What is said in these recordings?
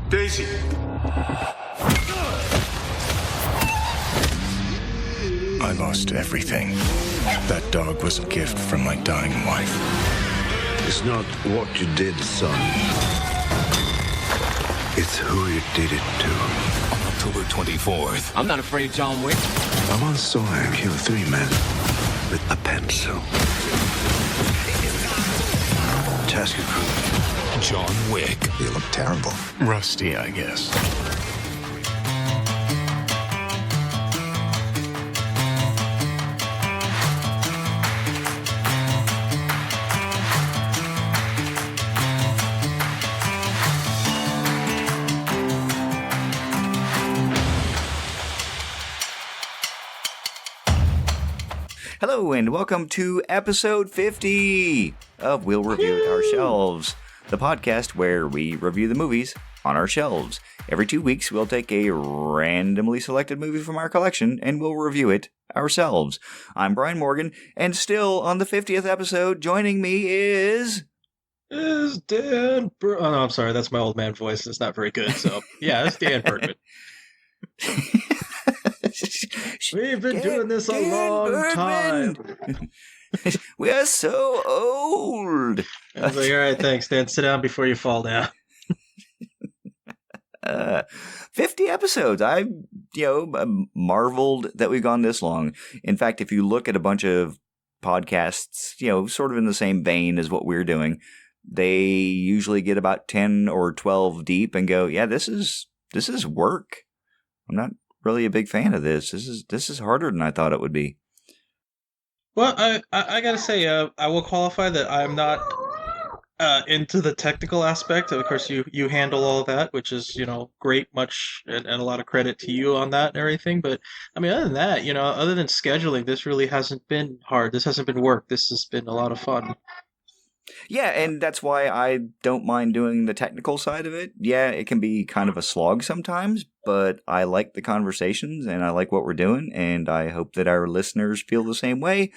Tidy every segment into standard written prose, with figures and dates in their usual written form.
Daisy. I lost everything. That dog was a gift from my dying wife. It's not what you did, son. It's who you did it to. On October 24th. I'm not afraid of John Wick. I once saw him kill 3 men with a pencil. Task approved. John Wick. You look terrible. Rusty, I guess. Hello and welcome to episode 50 of We'll Review It Ourselves, the podcast where we review the movies on our shelves. Every 2 weeks we'll take a randomly selected movie from our collection and we'll review it ourselves. I'm Brian Morgan, and still on the 50th episode joining me is Dan oh, no, I'm sorry, that's my old man voice. It's not very good, so yeah, it's Dan Bergman. We've been doing this a long time. We are so old. I was like, all right, thanks, Dan. Sit down before you fall down. 50 episodes. I marveled that we've gone this long. In fact, if you look at a bunch of podcasts, sort of in the same vein as what we're doing, they usually get about 10 or 12 deep and go, yeah, this is work. I'm not really a big fan of this. This is harder than I thought it would be. Well, I gotta say, I will qualify that I'm not into the technical aspect. Of course, you handle all of that, which is great, much and a lot of credit to you on that and everything. But I mean, other than that, other than scheduling, this really hasn't been hard. This hasn't been work. This has been a lot of fun. Yeah, and that's why I don't mind doing the technical side of it. Yeah, it can be kind of a slog sometimes, but I like the conversations and I like what we're doing, and I hope that our listeners feel the same way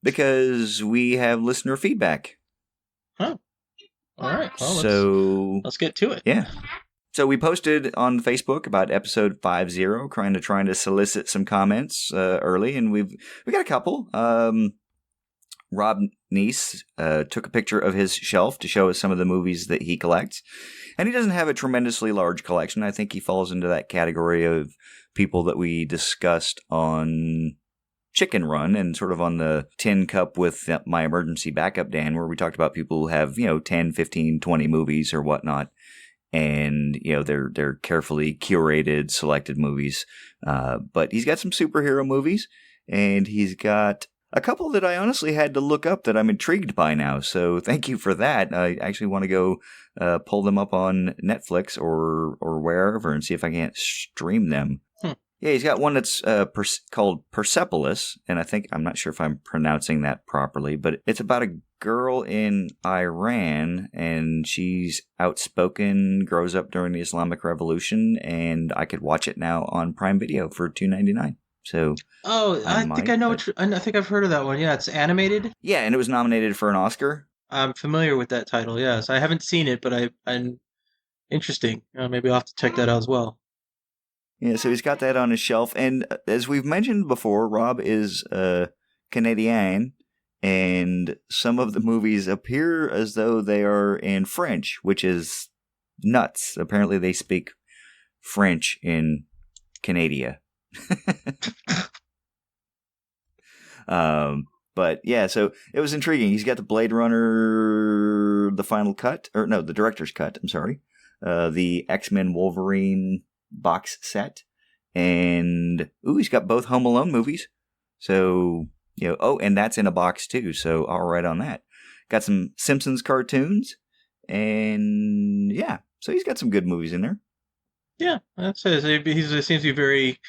because we have listener feedback. Oh, all right. Well, let's get to it. Yeah. So we posted on Facebook about episode 50, trying to solicit some comments early, and we got a couple. Rob Neese took a picture of his shelf to show us some of the movies that he collects. And he doesn't have a tremendously large collection. I think he falls into that category of people that we discussed on Chicken Run and sort of on the tin cup with my emergency backup, Dan, where we talked about people who have, 10, 15, 20 movies or whatnot. And, they're carefully curated, selected movies. But he's got some superhero movies, and he's got a couple that I honestly had to look up that I'm intrigued by now, so thank you for that. I actually want to go pull them up on Netflix or wherever and see if I can't stream them. Yeah, he's got one that's called Persepolis, and I'm not sure if I'm pronouncing that properly, but it's about a girl in Iran, and she's outspoken, grows up during the Islamic Revolution, and I could watch it now on Prime Video for $2.99. So, I think I've heard of that one. Yeah, it's animated. Yeah, and it was nominated for an Oscar. I'm familiar with that title. Yes, I haven't seen it, but I'm interesting. Maybe I'll have to check that out as well. Yeah, so he's got that on his shelf, and as we've mentioned before, Rob is Canadian, and some of the movies appear as though they are in French, which is nuts. Apparently, they speak French in Canada. But yeah, so it was intriguing. He's got the Blade Runner, the final cut, the director's cut. I'm sorry, the X-Men Wolverine box set, and he's got both Home Alone movies. So and that's in a box too. So all right on that. Got some Simpsons cartoons, and yeah, so he's got some good movies in there. Yeah, that's it. He seems to be very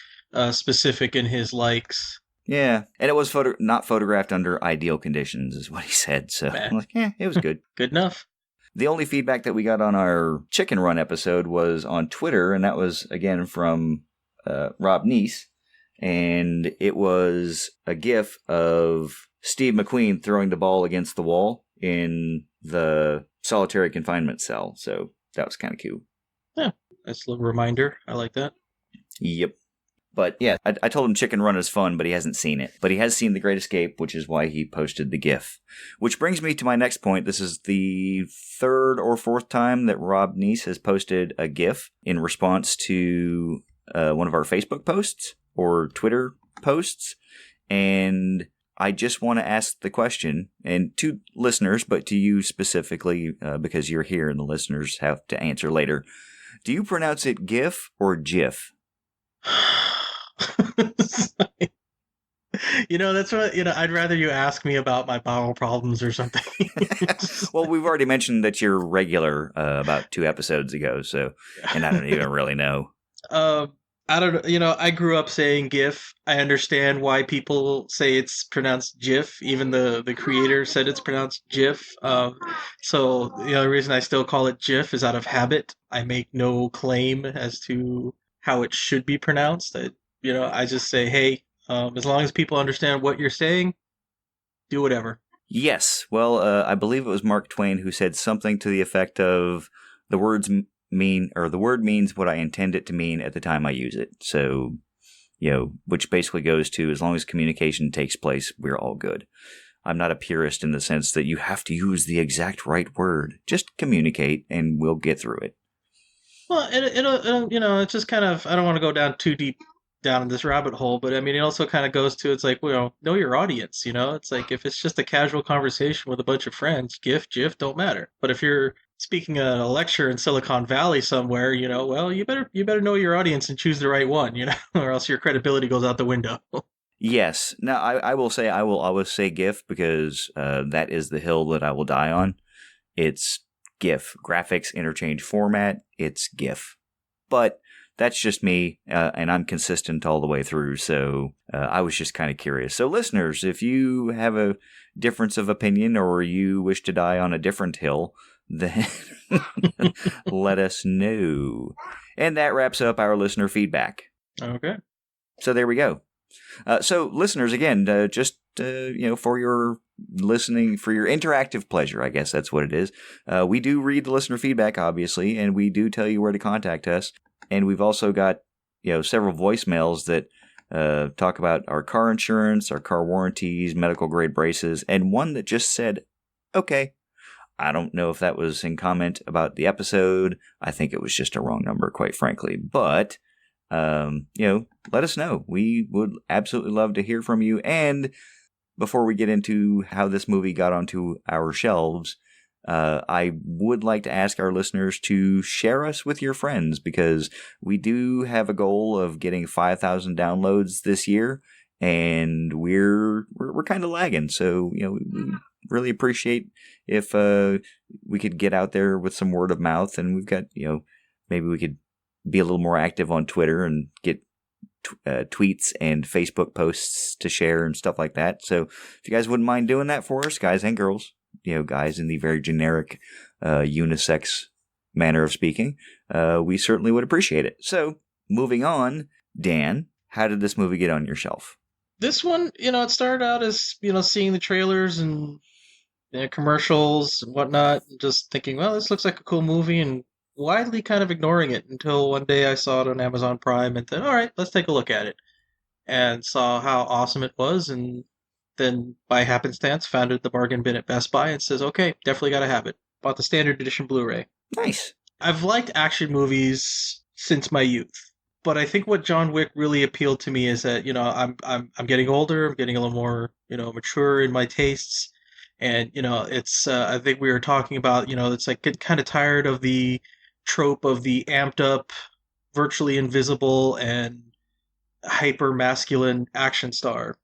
specific in his likes. Yeah, and it was not photographed under ideal conditions, is what he said. So I'm like, it was good. Good enough. The only feedback that we got on our Chicken Run episode was on Twitter, and that was, again, from Rob Neese. And it was a gif of Steve McQueen throwing the ball against the wall in the solitary confinement cell. So that was kind of cute. Yeah, nice little reminder. I like that. Yep. But yeah, I told him Chicken Run is fun, but he hasn't seen it. But he has seen The Great Escape, which is why he posted the GIF. Which brings me to my next point. This is the third or fourth time that Rob Neese has posted a GIF in response to one of our Facebook posts or Twitter posts. And I just want to ask the question, and to listeners, but to you specifically, because you're here and the listeners have to answer later. Do you pronounce it GIF or GIF? That's what, I'd rather you ask me about my bowel problems or something. Well, we've already mentioned that you're regular about 2 episodes ago, so, and I don't even really know. I don't know. I grew up saying GIF. I understand why people say it's pronounced GIF. Even the creator said it's pronounced GIF. So the only reason I still call it GIF is out of habit. I make no claim as to how it should be pronounced. I just say, hey, as long as people understand what you're saying, do whatever. Yes. Well, I believe it was Mark Twain who said something to the effect of the word means what I intend it to mean at the time I use it. So, which basically goes to as long as communication takes place, we're all good. I'm not a purist in the sense that you have to use the exact right word. Just communicate and we'll get through it. Well, it'll it's just kind of, I don't want to go down too deep down in this rabbit hole, but I mean, it also kind of goes to, it's like, know your audience, It's like, if it's just a casual conversation with a bunch of friends, GIF, don't matter. But if you're speaking at a lecture in Silicon Valley somewhere, well, you better know your audience and choose the right one, or else your credibility goes out the window. Yes. Now, I will say, I will always say GIF because that is the hill that I will die on. It's GIF. Graphics Interchange Format, it's GIF. But that's just me, and I'm consistent all the way through, so I was just kind of curious. So listeners, if you have a difference of opinion or you wish to die on a different hill, then let us know. And that wraps up our listener feedback. Okay. So there we go. So listeners, again, for your listening, for your interactive pleasure, I guess that's what it is. We do read the listener feedback, obviously, and we do tell you where to contact us. And we've also got, several voicemails that talk about our car insurance, our car warranties, medical grade braces, and one that just said, okay. I don't know if that was in comment about the episode. I think it was just a wrong number, quite frankly. But, let us know. We would absolutely love to hear from you. And before we get into how this movie got onto our shelves, I would like to ask our listeners to share us with your friends because we do have a goal of getting 5,000 downloads this year, and we're kind of lagging. So we really appreciate if we could get out there with some word of mouth, and we've got maybe we could be a little more active on Twitter and get tweets and Facebook posts to share and stuff like that. So if you guys wouldn't mind doing that for us, guys and girls. Guys in the very generic unisex manner of speaking, we certainly would appreciate it. So, moving on, Dan, how did this movie get on your shelf? This one, it started out as, seeing the trailers and commercials and whatnot, and just thinking, well, this looks like a cool movie, and widely kind of ignoring it until one day I saw it on Amazon Prime and thought, all right, let's take a look at it. And saw how awesome it was, and then by happenstance found it at the bargain bin at Best Buy and says, okay, definitely got to have it. Bought the standard edition Blu-ray. Nice. I've liked action movies since my youth, but I think what John Wick really appealed to me is that I'm getting older, I'm getting a little more mature in my tastes, and it's I think we were talking about it's like get kind of tired of the trope of the amped up, virtually invisible and hyper masculine action star.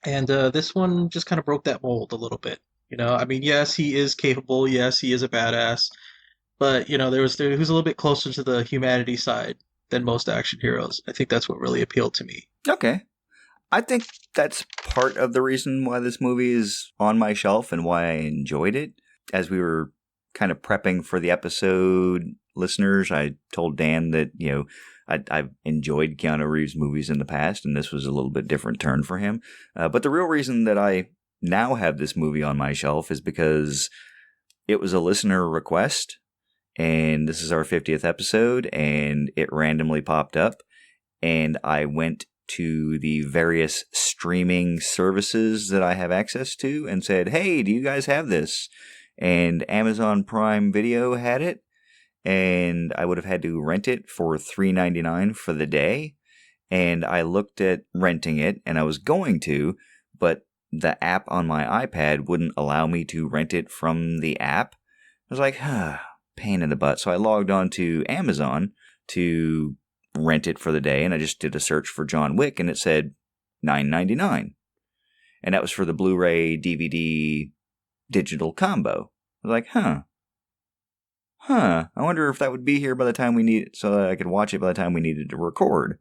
And this one just kind of broke that mold a little bit. Yes, he is capable. Yes, he is a badass. But, there was who's a little bit closer to the humanity side than most action heroes. I think that's what really appealed to me. Okay. I think that's part of the reason why this movie is on my shelf and why I enjoyed it. As we were kind of prepping for the episode, listeners, I told Dan that, I've enjoyed Keanu Reeves movies in the past, and this was a little bit different turn for him. But the real reason that I now have this movie on my shelf is because it was a listener request, and this is our 50th episode, and it randomly popped up, and I went to the various streaming services that I have access to and said, hey, do you guys have this? And Amazon Prime Video had it, and I would have had to rent it for $3.99 for the day. And I looked at renting it, and I was going to, but the app on my iPad wouldn't allow me to rent it from the app. I was like, pain in the butt. So I logged on to Amazon to rent it for the day, and I just did a search for John Wick, and it said $9.99. And that was for the Blu-ray DVD digital combo. I was like, I wonder if that would be here by the time we need it, so that I could watch it by the time we needed to record.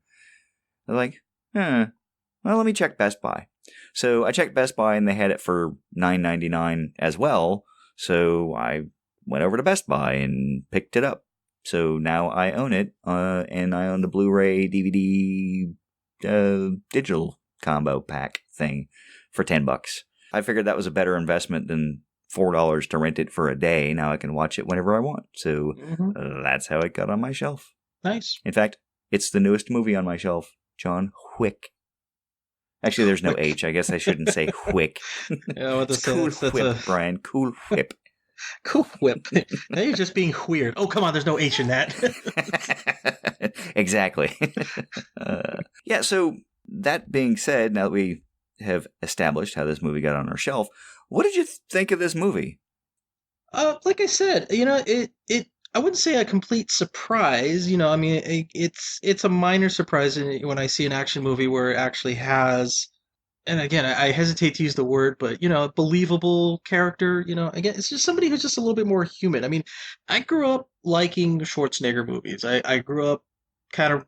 I was like, well, let me check Best Buy. So I checked Best Buy, and they had it for $9.99 as well, so I went over to Best Buy and picked it up. So now I own it, and I own the Blu-ray DVD digital combo pack thing for $10. I figured that was a better investment than $4 to rent it for a day. Now I can watch it whenever I want. So that's how it got on my shelf. Nice. In fact, it's the newest movie on my shelf, John Wick. Actually, there's no H. I guess I shouldn't say Wick. Yeah, what It's Cool Whip, Brian. Cool Whip. Cool Whip. Now you're just being weird. Oh, come on. There's no H in that. Exactly. Yeah, so that being said, now that we have established how this movie got on our shelf, what did you think of this movie? Like I said, it I wouldn't say a complete surprise. I mean, it's a minor surprise when I see an action movie where it actually has, and again, I hesitate to use the word, but a believable character. Again, it's just somebody who's just a little bit more human. I mean, I grew up liking Schwarzenegger movies. I grew up kind of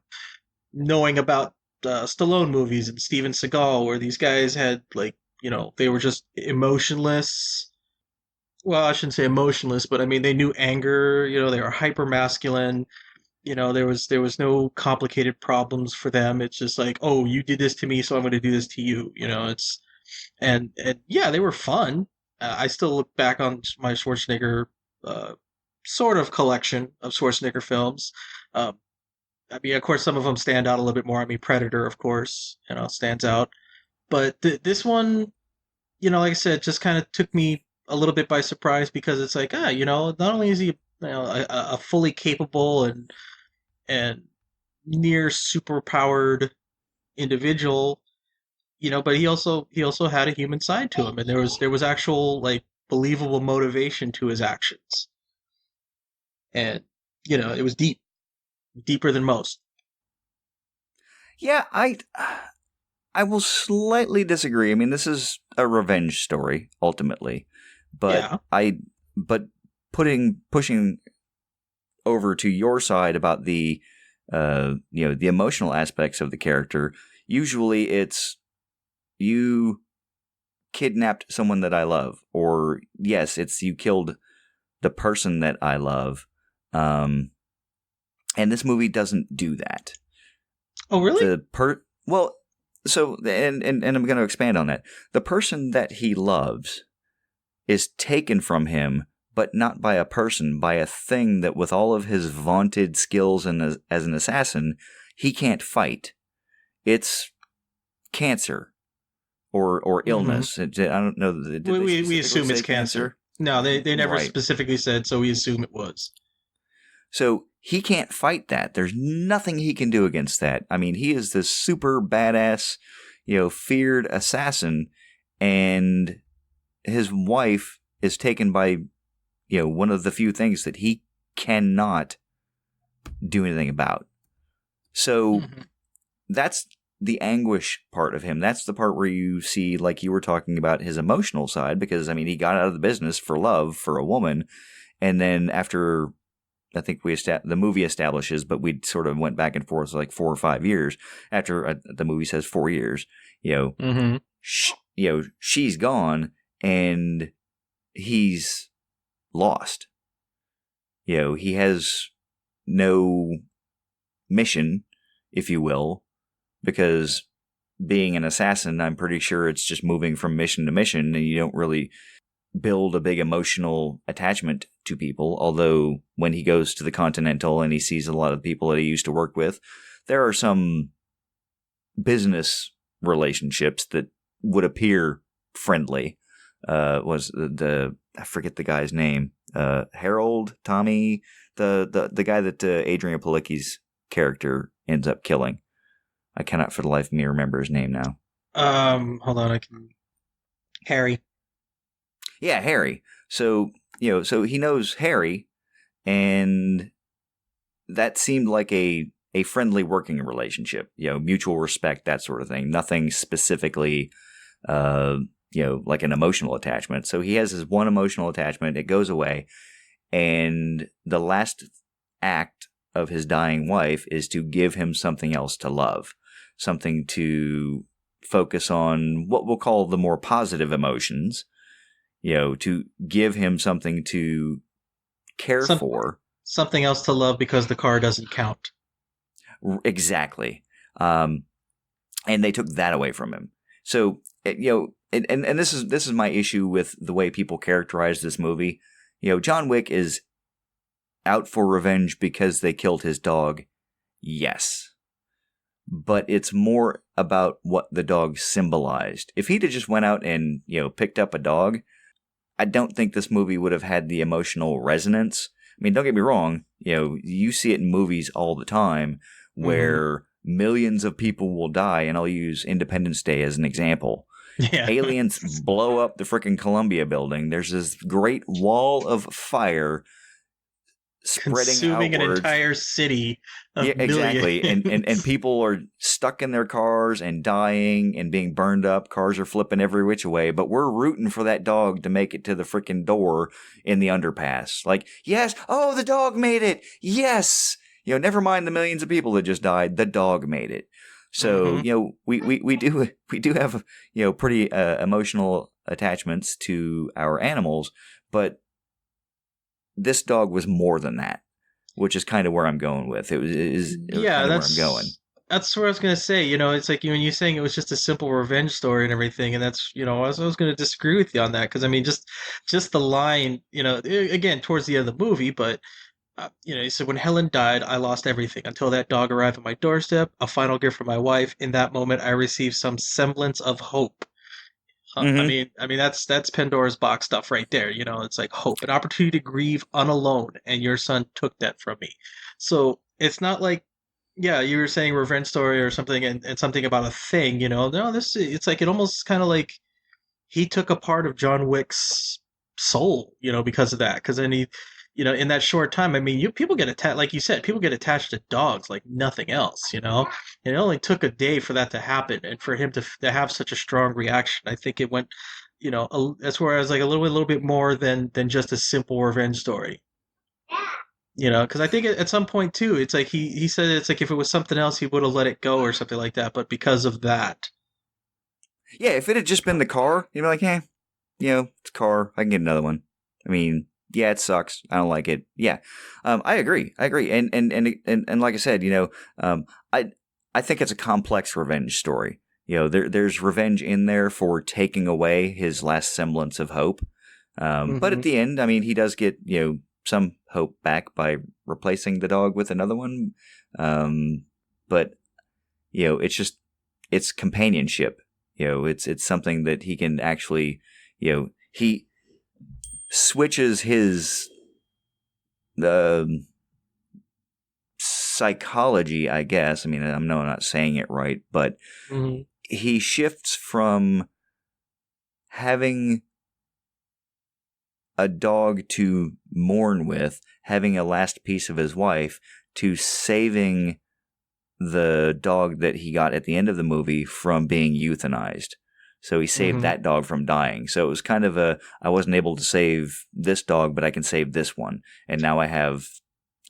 knowing about Stallone movies and Steven Seagal, where these guys had they were just emotionless. Well, I shouldn't say emotionless, but I mean they knew anger. They were hyper masculine. There was no complicated problems for them. It's just like, oh, you did this to me, so I'm going to do this to you. It's and yeah, they were fun. I still look back on my Schwarzenegger sort of collection of Schwarzenegger films. I mean, of course, some of them stand out a little bit more. I mean, Predator, of course, stands out. But this one, like I said, just kind of took me a little bit by surprise because it's like, not only is he a fully capable and near superpowered individual, but he also had a human side to him, and there was actual believable motivation to his actions, and it was deeper than most. Yeah, I will slightly disagree. I mean, this is a revenge story ultimately, but Yeah. pushing over to your side about the the emotional aspects of the character. Usually, it's you kidnapped someone that I love, or yes, it's you killed the person that I love. And this movie doesn't do that. Oh, really? Well, so and I'm going to expand on that. The person that he loves is taken from him, but not by a person, by a thing that, with all of his vaunted skills and as an assassin, he can't fight. It's cancer or illness. I don't know. We assume it's cancer. No, they never Right. specifically said, so we assume it was. So he can't fight that. There's nothing he can do against that. I mean, he is this super badass, feared assassin, and his wife is taken by, one of the few things that he cannot do anything about. So that's the anguish part of him. That's the part where you see, like you were talking about, his emotional side, because, I mean, he got out of the business for love for a woman, and then after, I think the movie establishes, but we sort of went back and forth like 4 or 5 years after the movie says 4 years. She's gone and he's lost. He has no mission, if you will, because being an assassin, I'm pretty sure it's just moving from mission to mission, and you don't really build a big emotional attachment to people. Although when he goes to the Continental and he sees a lot of people that he used to work with, there are some business relationships that would appear friendly. Was I forget the guy's name? Harold, Tommy, the guy that Adrian Palicki's character ends up killing. I cannot for the life of me remember his name now. Hold on, Harry. Yeah, Harry. So, so he knows Harry, and that seemed like a friendly working relationship, mutual respect, that sort of thing. Nothing specifically, like an emotional attachment. So he has his one emotional attachment. It goes away. And the last act of his dying wife is to give him something else to love, something to focus on what we'll call the more positive emotions, to give him something to care for. Something else to love because the car doesn't count. Exactly. And they took that away from him. So, and this is my issue with the way people characterize this movie. John Wick is out for revenge because they killed his dog. Yes. But it's more about what the dog symbolized. If he'd have just went out and, picked up a dog, I don't think this movie would have had the emotional resonance. I mean, don't get me wrong, you see it in movies all the time where millions of people will die, and I'll use Independence Day as an example. Yeah. Aliens blow up the frickin' Columbia building. There's this great wall of fire spreading consuming outwards. An entire city of exactly. And people are stuck in their cars and dying and being burned up. Cars are flipping every which way, but we're rooting for that dog to make it to the frickin' door in the underpass. Like, yes, oh, the dog made it. Yes. Never mind the millions of people that just died. The dog made it. So, we do have, pretty emotional attachments to our animals, but this dog was more than that, which is kind of where I'm going with. It was kind of where I'm going. That's what I was going to say. It's like when you're saying it was just a simple revenge story and everything, and that's, I was going to disagree with you on that, because I mean, just the line, again, towards the end of the movie, but he said, when Helen died, I lost everything until that dog arrived at my doorstep, a final gift from my wife. In that moment, I received some semblance of hope. I mean, that's Pandora's box stuff right there. It's like hope, an opportunity to grieve unalone, and your son took that from me. So it's not like, yeah, you were saying revenge story or something, and something about a thing. No, it's like, it almost kind of like he took a part of John Wick's soul, because of that. Because then he, in that short time, I mean, people get attached, like you said, people get attached to dogs like nothing else, and it only took a day for that to happen, and for him to have such a strong reaction. I think it went, that's where I was like a little bit more than just a simple revenge story. Because I think at some point too, it's like he said it's like if it was something else, he would have let it go or something like that. But because of that, yeah, if it had just been the car, you'd be like, hey, it's a car, I can get another one. I mean, yeah, it sucks. I don't like it. Yeah, I agree. And like I said, I think it's a complex revenge story. There's revenge in there for taking away his last semblance of hope. But at the end, I mean, he does get some hope back by replacing the dog with another one. But it's companionship. It's something that he can actually, he switches his psychology, I guess. I mean, I'm not saying it right, but he shifts from having a dog to mourn with, having a last piece of his wife, to saving the dog that he got at the end of the movie from being euthanized. So he saved that dog from dying. So it was kind of I wasn't able to save this dog, but I can save this one. And now I have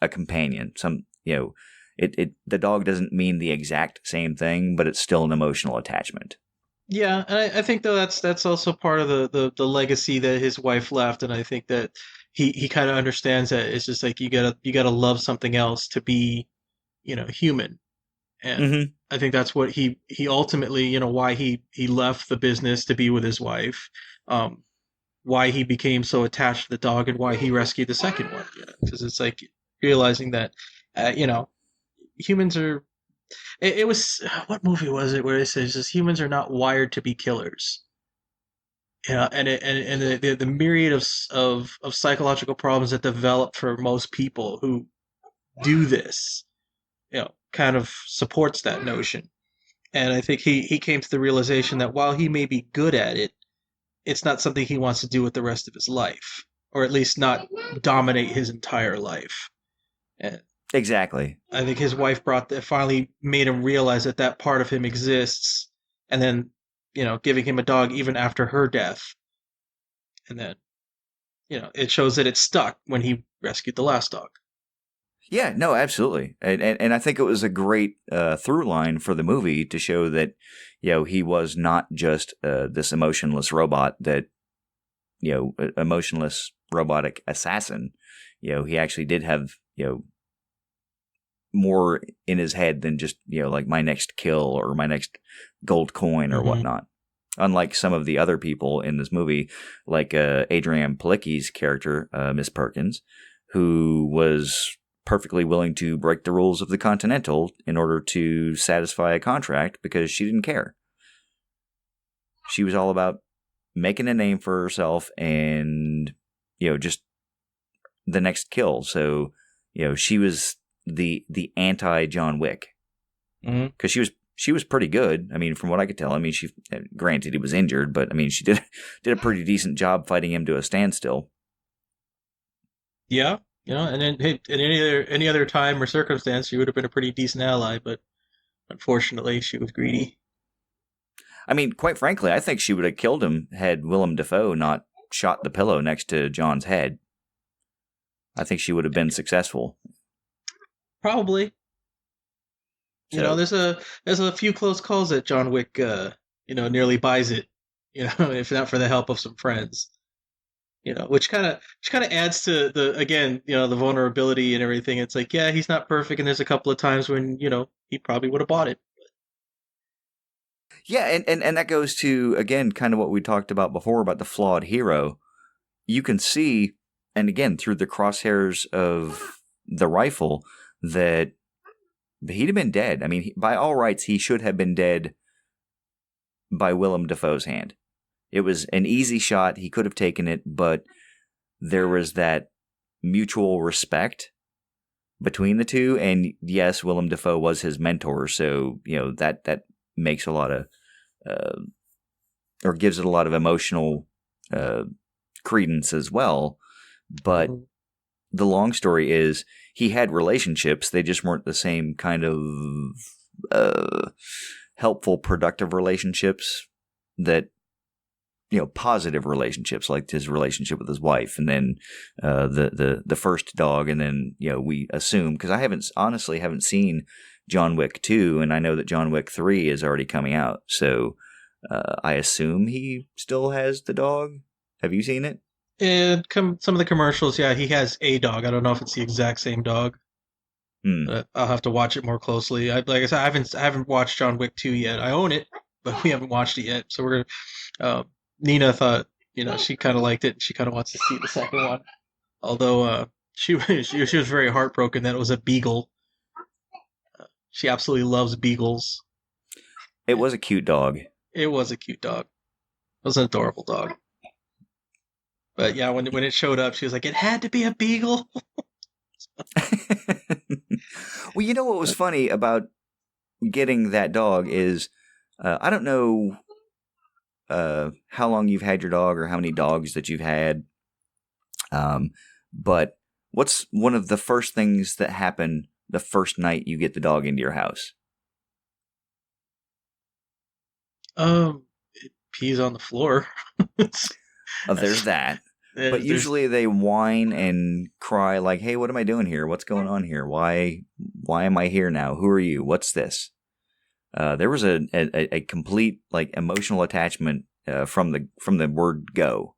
a companion. The dog doesn't mean the exact same thing, but it's still an emotional attachment. Yeah, and I think though that's also part of the legacy that his wife left, and I think that he kind of understands that it's just like you gotta love something else to be, human. And I think that's what he ultimately, why he left the business to be with his wife. why he became so attached to the dog and why he rescued the second one. Because it's like realizing that, you know, humans are. It was what movie was it where it says humans are not wired to be killers. Yeah, and the myriad of psychological problems that develop for most people who do this, kind of supports that notion. And I think he came to the realization that while he may be good at it, it's not something he wants to do with the rest of his life, or at least not dominate his entire life. And Exactly. I think his wife finally made him realize that that part of him exists, and then giving him a dog even after her death, and then it shows that it stuck when he rescued the last dog. Yeah, no, absolutely, and I think it was a great through line for the movie to show that he was not just this emotionless robot that emotionless robotic assassin. He actually did have more in his head than just like my next kill or my next gold coin or whatnot. Unlike some of the other people in this movie, like Adrienne Palicki's character, Miss Perkins, who was perfectly willing to break the rules of the Continental in order to satisfy a contract because she didn't care. She was all about making a name for herself and, just the next kill. So, she was the anti John Wick because she was pretty good. I mean, from what I could tell, I mean, she granted he was injured, but I mean, she did a pretty decent job fighting him to a standstill. Yeah. And then in any other time or circumstance, she would have been a pretty decent ally, but unfortunately, she was greedy. I mean, quite frankly, I think she would have killed him had Willem Dafoe not shot the pillow next to John's head. I think she would have been successful. Probably. There's a few close calls that John Wick, nearly buys it. If not for the help of some friends. Which kind of adds to the vulnerability and everything. It's like, yeah, he's not perfect, and there's a couple of times when he probably would have bought it. Yeah, and that goes to again kind of what we talked about before about the flawed hero. You can see, and again through the crosshairs of the rifle, that he'd have been dead. I mean, by all rights, he should have been dead by Willem Dafoe's hand. It was an easy shot. He could have taken it, but there was that mutual respect between the two. And yes, Willem Dafoe was his mentor, so that makes a lot of or gives it a lot of emotional credence as well. But the long story is he had relationships. They just weren't the same kind of helpful, productive relationships that positive relationships, like his relationship with his wife, and then the first dog, and then we assume, because I honestly haven't seen John Wick 2, and I know that John Wick 3 is already coming out, so I assume he still has the dog. Have you seen it? And some of the commercials, yeah, he has a dog. I don't know if it's the exact same dog. But I'll have to watch it more closely. Like I said, I haven't watched John Wick 2 yet. I own it, but we haven't watched it yet. So we're gonna. Nina thought, she kind of liked it. And she kind of wants to see the second one. Although she was very heartbroken that it was a beagle. She absolutely loves beagles. It was a cute dog. It was a cute dog. It was an adorable dog. But yeah, when it showed up, she was like, "It had to be a beagle." Well, what was funny about getting that dog is, I don't know how long you've had your dog or how many dogs that you've had, but what's one of the first things that happen the first night you get the dog into your house? It pees on the floor. There's that. But usually they whine and cry like, "Hey, what am I doing here? What's going on here? Why am I here now? Who are you? What's this?" There was a complete like emotional attachment from the word go,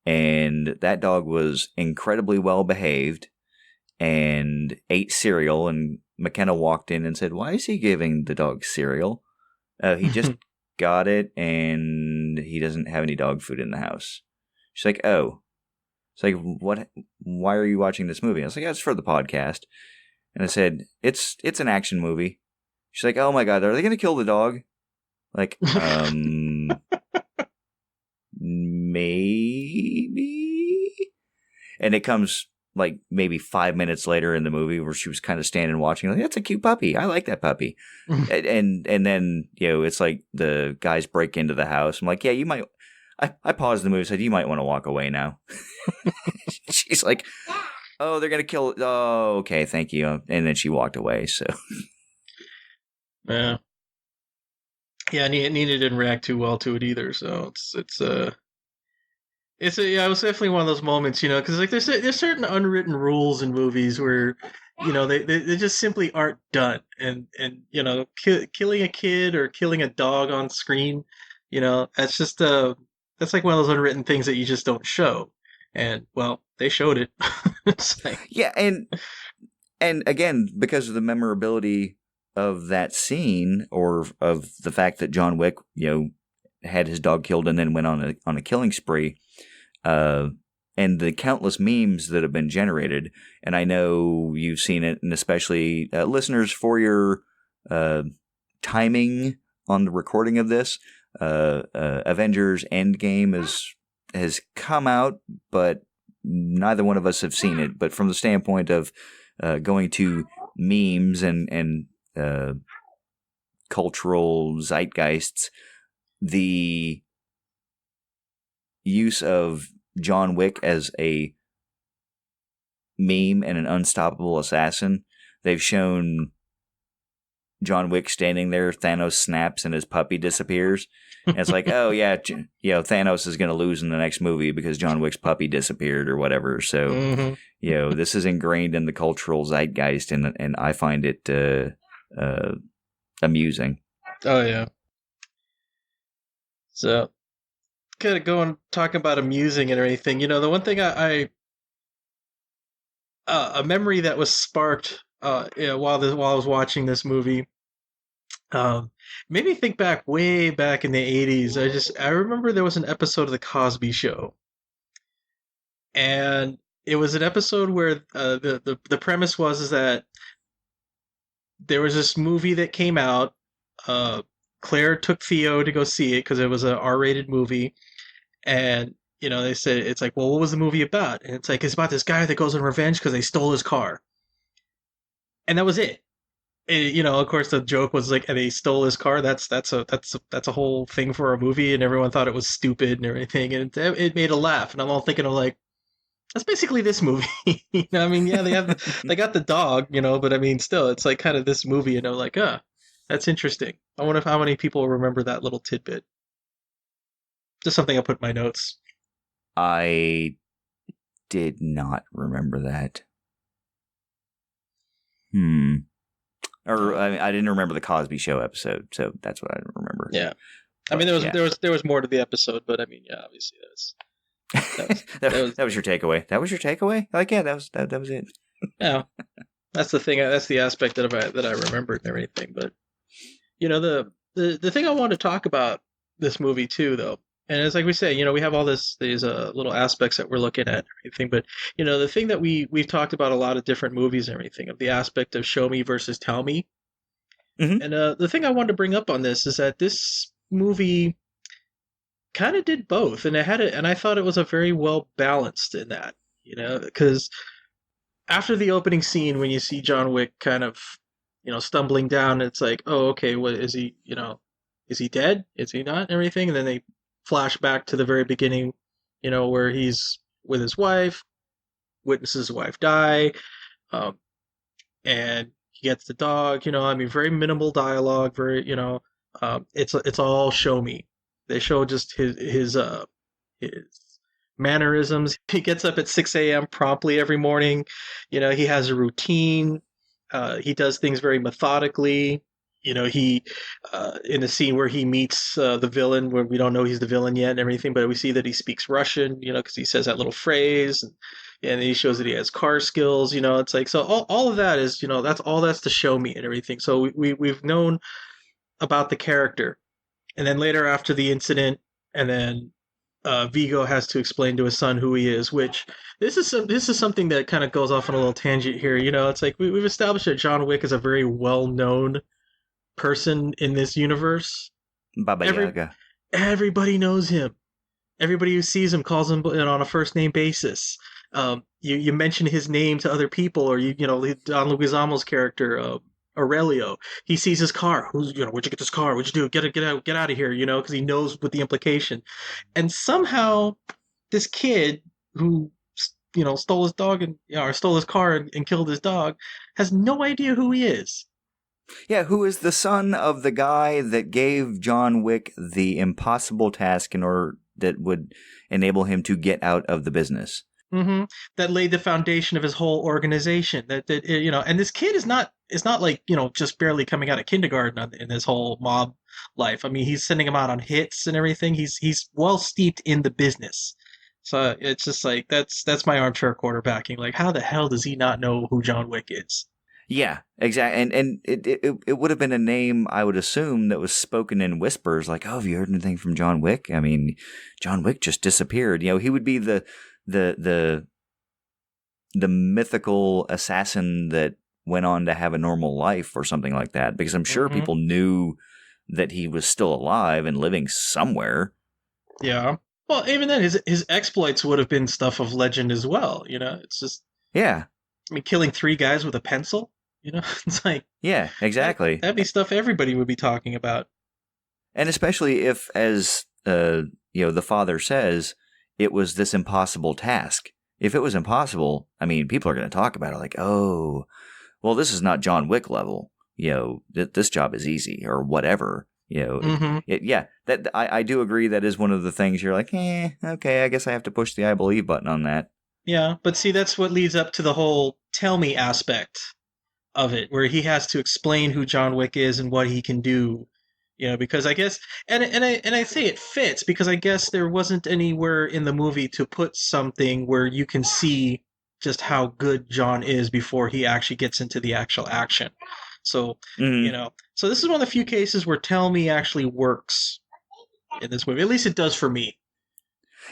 and that dog was incredibly well behaved and ate cereal. And McKenna walked in and said, "Why is he giving the dog cereal? He just got it, and he doesn't have any dog food in the house." She's like, oh. It's like, what? Why are you watching this movie? I was like, yeah, it's for the podcast. And I said, it's an action movie. She's like, oh my God, are they going to kill the dog? Like, maybe? And it comes like maybe 5 minutes later in the movie where she was kind of standing watching, like, that's a cute puppy. I like that puppy. and then, it's like the guys break into the house. I'm like, yeah, you might. I paused the movie and said, you might want to walk away now. She's like, oh, they're going to kill. Oh, okay, thank you. And then she walked away. So, yeah. Yeah, Nina didn't react too well to it either. So it was definitely one of those moments, because like there's certain unwritten rules in movies where, they just simply aren't done, and killing a kid or killing a dog on screen, that's just that's like one of those unwritten things that you just don't show, and well, they showed it. It's like, yeah, and again, because of the memorability of that scene, or of the fact that John Wick, had his dog killed and then went on a killing spree, and the countless memes that have been generated. And I know you've seen it, and especially listeners, for your timing on the recording of this, Avengers Endgame has come out, but neither one of us have seen it. But from the standpoint of going to memes and cultural zeitgeists, the use of John Wick as a meme and an unstoppable assassin. They've shown John Wick standing there, Thanos snaps, and his puppy disappears. And it's like, oh yeah, Thanos is going to lose in the next movie because John Wick's puppy disappeared or whatever. So, this is ingrained in the cultural zeitgeist, and I find it amusing. Oh yeah. So, kind of talking about amusing and everything. The one thing I a memory that was sparked while I was watching this movie, made me think way back in the 80s. I remember there was an episode of The Cosby Show, and it was an episode where the premise is that there was this movie that came out. Claire took Theo to go see it because it was a R-rated movie, and they said, it's like, well, what was the movie about? And it's like, it's about this guy that goes on revenge because they stole his car, and that was it. And, of course, the joke was like, and they stole his car. That's a whole thing for a movie, and everyone thought it was stupid and everything, and it made a laugh. And I'm all thinking of like, that's basically this movie. I mean, yeah, they got the dog, but I mean, still, it's like kind of this movie, like, that's interesting. I wonder how many people remember that little tidbit. Just something I put in my notes. I did not remember that. Or I didn't remember the Cosby Show episode, so that's what I remember. Yeah, I mean, there was more to the episode, but I mean, yeah, obviously that was your takeaway. That was your takeaway. Like, yeah, that was it. Yeah, that's the thing. That's the aspect that I remembered and everything. But the thing I wanted to talk about this movie too, though, and it's like we say, we have all these little aspects that we're looking at and everything. But the thing that we've talked about a lot of different movies and everything, of the aspect of show me versus tell me. Mm-hmm. And the thing I wanted to bring up on this is that this movie kind of did both, and and I thought it was a very well balanced in that, because after the opening scene, when you see John Wick kind of, stumbling down, it's like, oh, okay, what is he? Is he dead? Is he not? And everything, and then they flash back to the very beginning, where he's with his wife, witnesses his wife die, and he gets the dog. I mean, very minimal dialogue. Very, it's all show me. They show just his mannerisms. He gets up at 6 a.m. promptly every morning. He has a routine. He does things very methodically. He in the scene where he meets the villain, where we don't know he's the villain yet and everything, but we see that he speaks Russian, because he says that little phrase, and then he shows that he has car skills. It's like, so all of that is, that's to show me and everything. So we've known about the character. And then later, after the incident, and then Vigo has to explain to his son who he is. Which this is something that kind of goes off on a little tangent here. It's like we've established that John Wick is a very well known person in this universe. Baba Every Yaga. Everybody knows him. Everybody who sees him calls him on a first name basis. You mention his name to other people, or Don Leguizamo's character Aurelio. He sees his car. Where'd you get this car? What'd you do? Get out of here! Because he knows what the implication. And somehow, this kid who stole his dog or stole his car and killed his dog has no idea who he is. Yeah, who is the son of the guy that gave John Wick the impossible task in order that would enable him to get out of the business. Mm-hmm. That laid the foundation of his whole organization. And this kid is not like just barely coming out of kindergarten in this whole mob life. I mean, he's sending him out on hits and everything. He's well steeped in the business. So it's just like that's my armchair quarterbacking. Like, how the hell does he not know who John Wick is? Yeah, exactly. And it would have been a name, I would assume, that was spoken in whispers, like, oh, have you heard anything from John Wick? I mean, John Wick just disappeared. He would be the mythical assassin that went on to have a normal life or something like that, because I'm sure people knew that he was still alive and living somewhere. Yeah. Well, even then, his exploits would have been stuff of legend as well. It's just... Yeah. I mean, killing 3 guys with a pencil, it's like... Yeah, exactly. That'd be stuff everybody would be talking about. And especially if, as, the father says, it was this impossible task. If it was impossible, I mean, people are going to talk about it like, oh, well, this is not John Wick level. This job is easy or whatever. That I do agree that is one of the things you're like, okay, I guess I have to push the I believe button on that. Yeah, but see, that's what leads up to the whole tell me aspect of it, where he has to explain who John Wick is and what he can do. Because I guess, and I say it fits because I guess there wasn't anywhere in the movie to put something where you can see just how good John is before he actually gets into the actual action. So, so this is one of the few cases where tell me actually works in this movie. At least it does for me.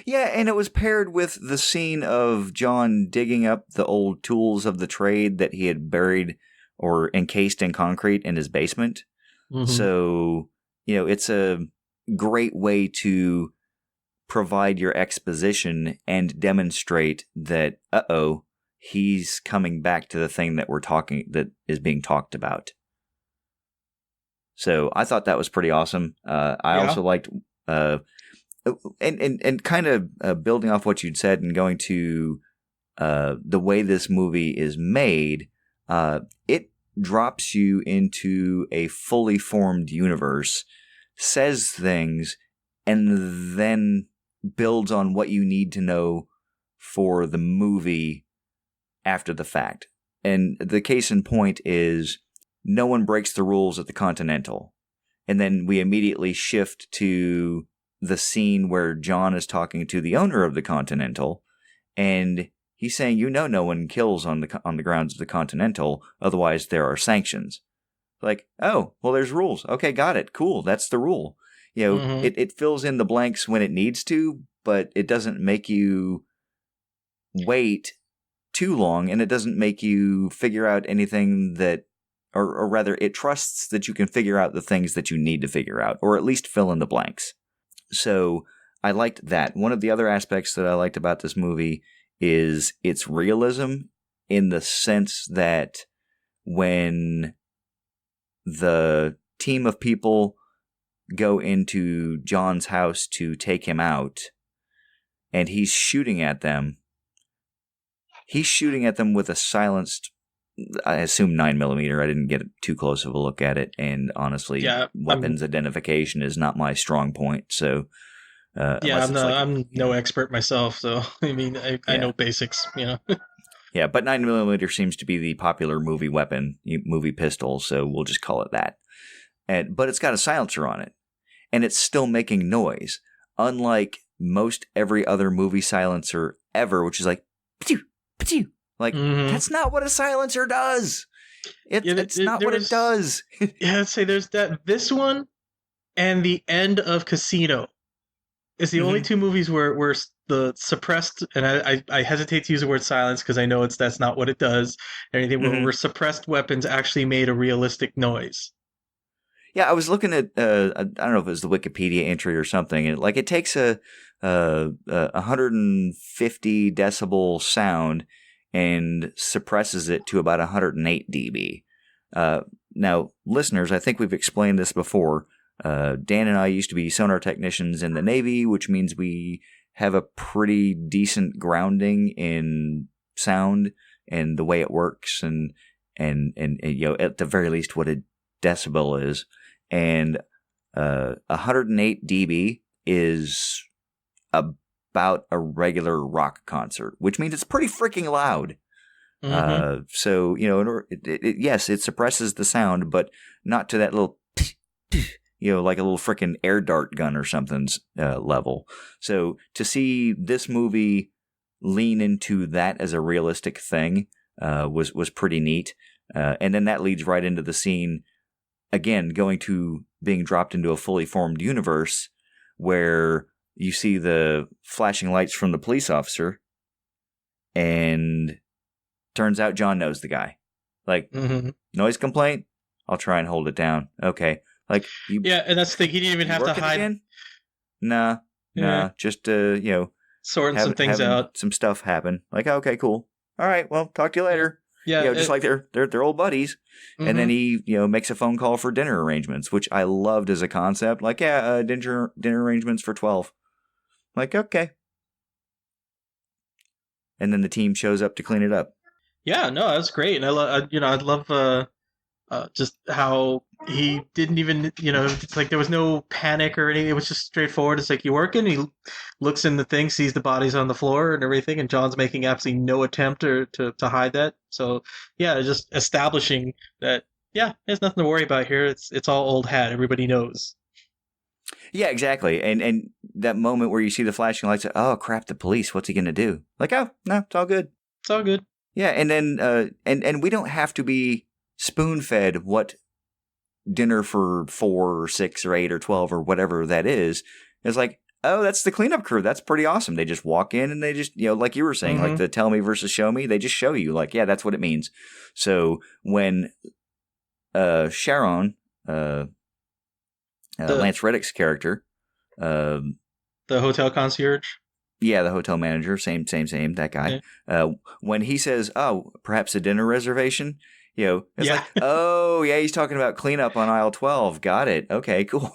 Yeah, and it was paired with the scene of John digging up the old tools of the trade that he had buried or encased in concrete in his basement. Mm-hmm. So, it's a great way to provide your exposition and demonstrate that, he's coming back to the thing that is being talked about. So I thought that was pretty awesome. I also liked... And kind of building off what you'd said and going to the way this movie is made, it drops you into a fully formed universe, says things, and then builds on what you need to know for the movie after the fact. And the case in point is no one breaks the rules at the Continental. And then we immediately shift to the scene where John is talking to the owner of the Continental, and he's saying, no one kills on the grounds of the Continental, otherwise there are sanctions. Like, oh, well, there's rules. Okay, got it. Cool, that's the rule. It fills in the blanks when it needs to, but it doesn't make you wait too long, and it doesn't make you figure out anything that, or rather, it trusts that you can figure out the things that you need to figure out, or at least fill in the blanks. So I liked that. One of the other aspects that I liked about this movie is its realism, in the sense that when the team of people go into John's house to take him out and he's shooting at them with a silenced, I assume 9mm. I didn't get too close of a look at it, and honestly, weapons identification is not my strong point. So, I'm no expert myself. So, I mean, I know basics. Yeah, but 9mm seems to be the popular movie weapon, movie pistol. So we'll just call it that. But it's got a silencer on it, and it's still making noise, unlike most every other movie silencer ever, which is like, pa-choo, pa-choo. Like, that's not what a silencer does. It's not what it does. Yeah, I'd say there's this one and the end of Casino. It's the only two movies where the suppressed, and I hesitate to use the word silence because I know that's not what it does. Anything where suppressed weapons actually made a realistic noise. Yeah, I was looking at I don't know if it was the Wikipedia entry or something, and like it takes a 150 decibel sound and suppresses it to about 108 dB. Now, listeners, I think we've explained this before. Dan and I used to be sonar technicians in the Navy, which means we have a pretty decent grounding in sound and the way it works, and you know, at the very least, what a decibel is. And 108 dB is about a regular rock concert, which means it's pretty freaking loud. So, you know, yes, it suppresses the sound, but not to that little, you know, like a little freaking air dart gun or something's level. So to see this movie lean into that as a realistic thing was pretty neat. And then that leads right into the scene, again, going to being dropped into a fully formed universe where you see the flashing lights from the police officer, and turns out John knows the guy. Like, noise complaint? I'll try and hold it down. Okay. Like, yeah, and that's the thing. He didn't even have to hide. Again? Nah. Just, you know, sorting some things out. Some stuff happen. Like, okay, cool. All right, well, talk to you later. Yeah, you know, just like they're old buddies. And then he, you know, makes a phone call for dinner arrangements, which I loved as a concept. Like, yeah, dinner arrangements for 12. Like, okay. And then the team shows up to clean it up. Yeah, no, that's great, and I love just how he didn't even, you know, it's like there was no panic or anything. It was just straightforward. It's like, you working? He looks in the thing, sees the bodies on the floor and everything, and John's making absolutely no attempt to hide that. So yeah, just establishing that, yeah, there's nothing to worry about here. It's all old hat. Everybody knows. Yeah, exactly. And that moment where you see the flashing lights, oh crap, the police, what's he gonna do? Like, oh no, it's all good. It's all good. Yeah, and then and we don't have to be spoon-fed what dinner for 4 or 6 or 8 or 12 or whatever that is. It's like, oh, that's the cleanup crew. That's pretty awesome. They just walk in and they just, you know, like you were saying, like the tell me versus show me, they just show you, like, yeah, that's what it means. So when Sharon, Lance Reddick's character, the hotel concierge, yeah, the hotel manager, same, that guy. Yeah. When he says, oh, perhaps a dinner reservation, you know, it's like, oh, yeah, he's talking about cleanup on aisle 12. Got it. Okay, cool.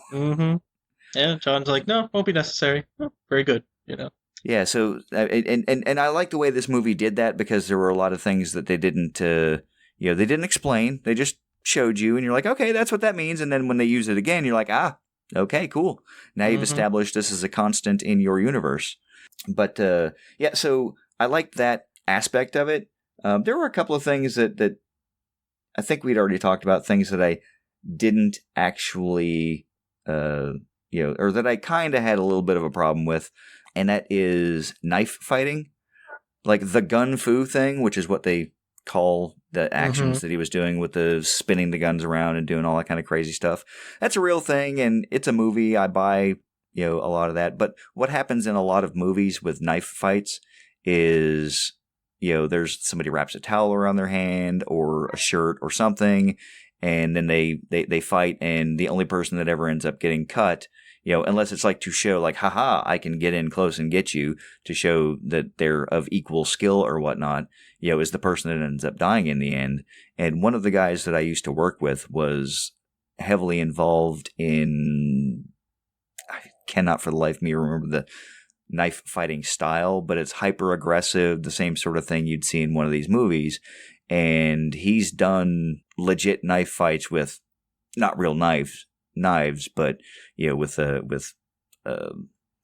Yeah, John's like, no, won't be necessary. Oh, very good, you know. Yeah, so, and I like the way this movie did that, because there were a lot of things that they didn't, you know, they didn't explain. They just showed you, and you're like, okay, that's what that means. And then when they use it again, you're like, ah, okay, cool. Now you've established this as a constant in your universe. But yeah, so I liked that aspect of it. There were a couple of things that I think we'd already talked about, things that I didn't actually, you know, or that I kind of had a little bit of a problem with, and that is knife fighting. Like the gun fu thing, which is what they call the actions that he was doing with the spinning the guns around and doing all that kind of crazy stuff. That's a real thing, and it's a movie. I buy, you know, a lot of that. But what happens in a lot of movies with knife fights is, you know, there's somebody wraps a towel around their hand or a shirt or something, and then they fight, and the only person that ever ends up getting cut, you know, unless it's like to show like, haha, I can get in close and get you, to show that they're of equal skill or whatnot, you know, is the person that ends up dying in the end. And one of the guys that I used to work with was heavily involved in, I cannot for the life of me remember the knife fighting style, but it's hyper aggressive, the same sort of thing you'd see in one of these movies. And he's done legit knife fights with not real knives, but, you know, with